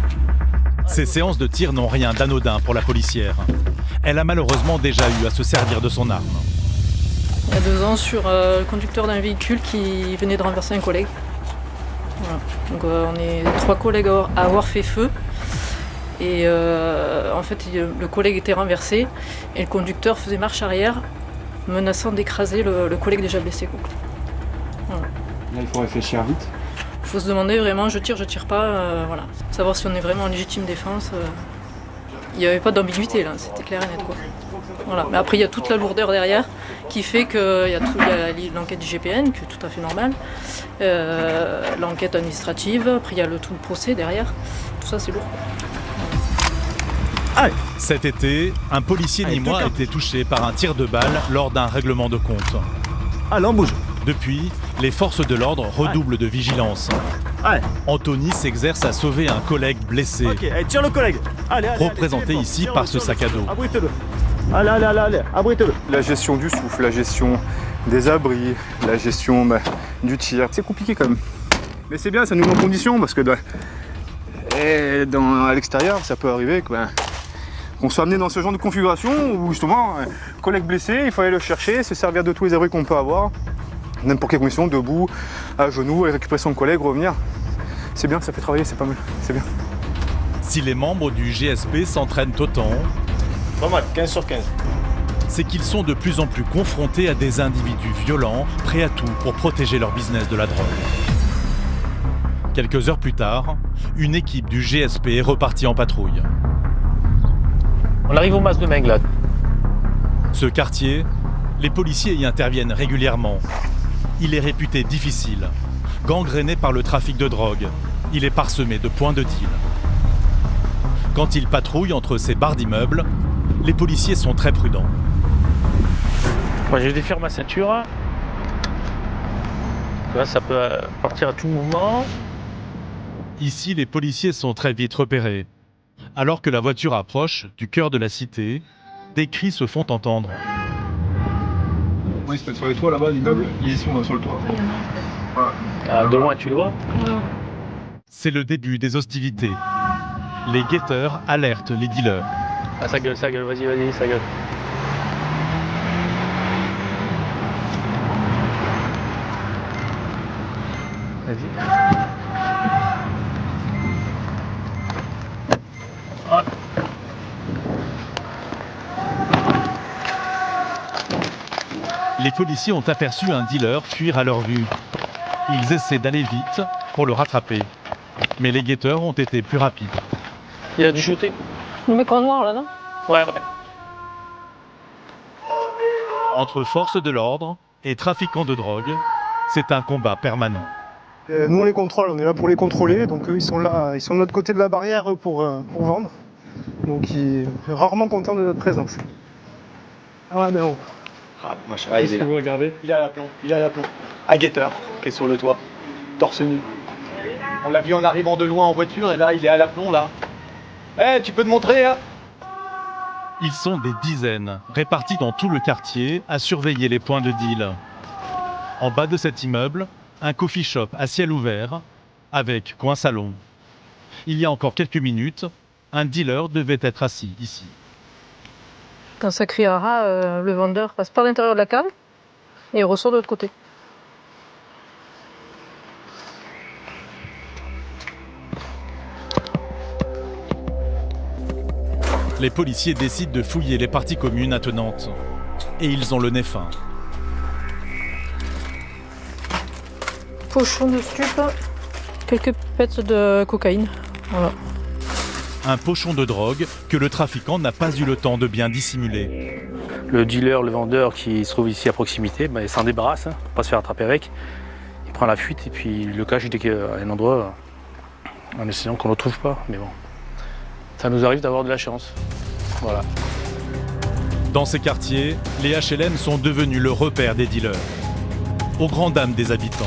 Ces séances de tir n'ont rien d'anodin pour la policière. Elle a malheureusement déjà eu à se servir de son arme. Il y a 2 ans, sur le conducteur d'un véhicule qui venait de renverser un collègue. Voilà. Donc on est 3 collègues à avoir fait feu. Et en fait, le collègue était renversé et le conducteur faisait marche arrière, menaçant d'écraser le collègue déjà blessé, quoi. Voilà. Là, il faut réfléchir vite. Il faut se demander vraiment, je tire pas, voilà. Savoir si on est vraiment en légitime défense. Il n'y avait pas d'ambiguïté là, c'était clair et net, quoi. Voilà. Mais après, il y a toute la lourdeur derrière qui fait qu'il y a l'enquête du GPN, qui est tout à fait normale, l'enquête administrative, après il y a tout le procès derrière. Tout ça, c'est lourd. Allez. Cet été, un policier nîmois a été touché par un tir de balle lors d'un règlement de compte. Allez, on bouge. Depuis, les forces de l'ordre redoublent de vigilance. Allez. Anthony s'exerce à sauver un collègue blessé. Ok, allez, tire le collègue. Allez, représenté ici par ce sac à dos. Abrite-le. Allez, abrite-le. La gestion du souffle, la gestion des abris, la gestion du tir, c'est compliqué quand même. Mais c'est bien, ça nous met en condition parce que à l'extérieur, ça peut arriver qu'on soit amené dans ce genre de configuration où justement, un collègue blessé, il faut aller le chercher, se servir de tous les abris qu'on peut avoir. N'importe quelle condition, debout, à genoux, récupérer son collègue, revenir. C'est bien, ça fait travailler, c'est pas mal, c'est bien. Si les membres du GSP s'entraînent autant, pas mal, 15 sur 15. c'est qu'ils sont de plus en plus confrontés à des individus violents, prêts à tout pour protéger leur business de la drogue. Quelques heures plus tard, une équipe du GSP est repartie en patrouille. On arrive au Mas de Meng là. Ce quartier, les policiers y interviennent régulièrement. Il est réputé difficile, gangréné par le trafic de drogue. Il est parsemé de points de deal. Quand ils patrouillent entre ces barres d'immeubles, les policiers sont très prudents. Moi, je défère ma ceinture. Là, ça peut partir à tout moment. Ici, les policiers sont très vite repérés. Alors que la voiture approche du cœur de la cité, des cris se font entendre. Oui, ils se mettent sur les toits là-bas, l'immeuble. Ici, on est sur le toit. De loin, tu le vois? C'est le début des hostilités. Les guetteurs alertent les dealers. Ah, ça gueule, vas-y, ça gueule. Vas-y. Ah. Les policiers ont aperçu un dealer fuir à leur vue. Ils essaient d'aller vite pour le rattraper. Mais les guetteurs ont été plus rapides. Il a dû shooter. Le mec en noir là, non? Ouais. Entre forces de l'ordre et trafiquants de drogue, c'est un combat permanent. Nous on les contrôle, on est là pour les contrôler, donc eux ils sont là, ils sont de l'autre côté de la barrière pour vendre. Donc ils sont rarement contents de notre présence. Ah ouais, mais bon. Qu'est-ce que vous regardez? Il a l'aplomb. Un guetteur qui est sur le toit, torse nu. On l'a vu en arrivant de loin en voiture et là il est à l'aplomb là. Tu peux te montrer hein? Ils sont des dizaines, répartis dans tout le quartier, à surveiller les points de deal. En bas de cet immeuble, un coffee shop à ciel ouvert, avec coin salon. Il y a encore quelques minutes, un dealer devait être assis ici. Quand ça criera, le vendeur passe par l'intérieur de la cave et il ressort de l'autre côté. Les policiers décident de fouiller les parties communes attenantes. Et ils ont le nez fin. Pochon de stup, quelques pets de cocaïne. Voilà. Un pochon de drogue que le trafiquant n'a pas eu le temps de bien dissimuler. Le dealer, le vendeur qui se trouve ici à proximité, il s'en débarrasse pour pas se faire attraper avec. Il prend la fuite et puis il le cache dès qu'il y a un endroit en essayant qu'on ne le trouve pas. Mais bon, ça nous arrive d'avoir de la chance. Voilà. Dans ces quartiers, les HLM sont devenus le repère des dealers. Aux grandes dames des habitants.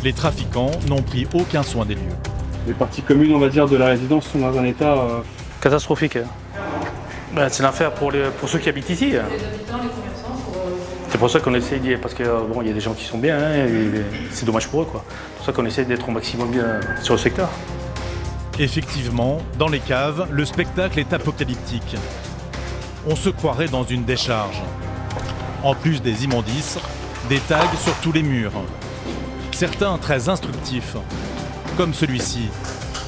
Les trafiquants n'ont pris aucun soin des lieux. Les parties communes, on va dire, de la résidence sont dans un état... catastrophique. C'est l'enfer pour ceux qui habitent ici. C'est pour ça qu'on essaie d'y... Parce que bon, il y a des gens qui sont bien, et c'est dommage pour eux, quoi. C'est pour ça qu'on essaie d'être au maximum bien sur le secteur. Effectivement, dans les caves, le spectacle est apocalyptique. On se croirait dans une décharge. En plus des immondices, des tags sur tous les murs. Certains très instructifs, comme celui-ci,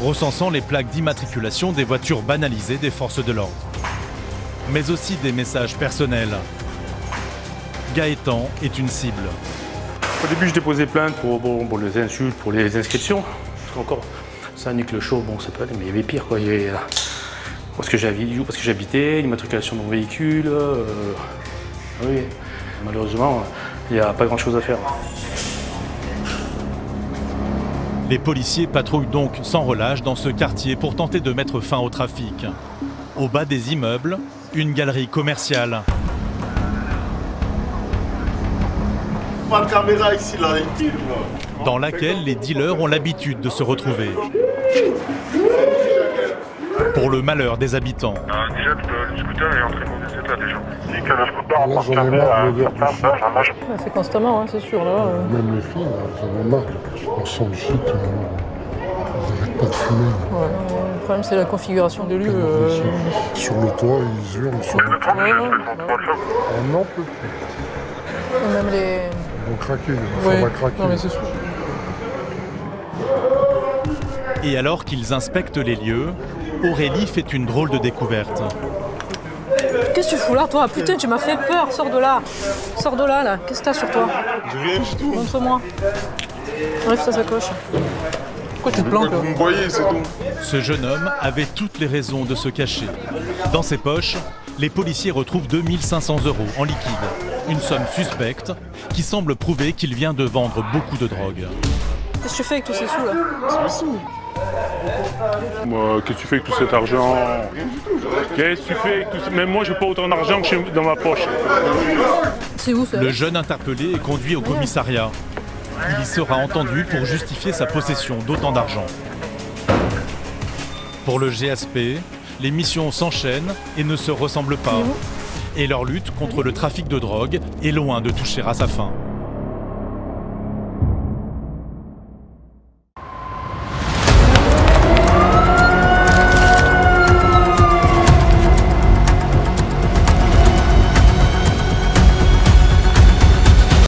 recensant les plaques d'immatriculation des voitures banalisées des forces de l'ordre. Mais aussi des messages personnels. Gaëtan est une cible. Au début, je déposais plainte pour les insultes, pour les inscriptions. Parce qu'encore, ça nique le show, bon, ça peut aller, mais il y avait pire, quoi. Il y avait parce que j'habitais, l'immatriculation de mon véhicule. Oui, malheureusement, il n'y a pas grand-chose à faire. Les policiers patrouillent donc sans relâche dans ce quartier pour tenter de mettre fin au trafic. Au bas des immeubles, une galerie commerciale. Pas de caméra ici, là, les films. Dans laquelle les dealers ont l'habitude de se retrouver. Pour le malheur des habitants. Déjà, le scooter est en très mauvais état déjà. Si, que le scooter en partage, C'est constamment, hein, c'est sûr. Là, Même les filles, ils en ont marre. On sent le shit, ils n'arrêtent pas de fumer. Ouais, le problème, c'est la configuration des lieux. Sur le toit, ils hurlent. Ils sont... On n'en peut plus. Et même les... Ils vont craquer, Ouais. ça va craquer. Non, mais c'est sûr. Et alors qu'ils inspectent les lieux, Aurélie fait une drôle de découverte. Que Qu'est-ce que tu fous là, toi? Putain, tu m'as fait peur, sors de là. Sors de là, là. Qu'est-ce que t'as sur toi? J'ai rien du tout. Montre-moi. Enlève ta sacoche. Pourquoi tu te planques là? Vous me voyez, c'est tout. Ce jeune homme avait toutes les raisons de se cacher. Dans ses poches, les policiers retrouvent 2500 € en liquide. Une somme suspecte qui semble prouver qu'il vient de vendre beaucoup de drogue. Qu'est-ce que tu fais avec tous ces sous là? Moi, qu'est-ce que tu fais avec tout cet argent? Qu'est-ce que tu fais avec tout ça? Même moi, j'ai pas autant d'argent que dans ma poche. C'est où ça? Le jeune interpellé est conduit au commissariat. Il y sera entendu pour justifier sa possession d'autant d'argent. Pour le GSP, les missions s'enchaînent et ne se ressemblent pas. Et leur lutte contre le trafic de drogue est loin de toucher à sa fin.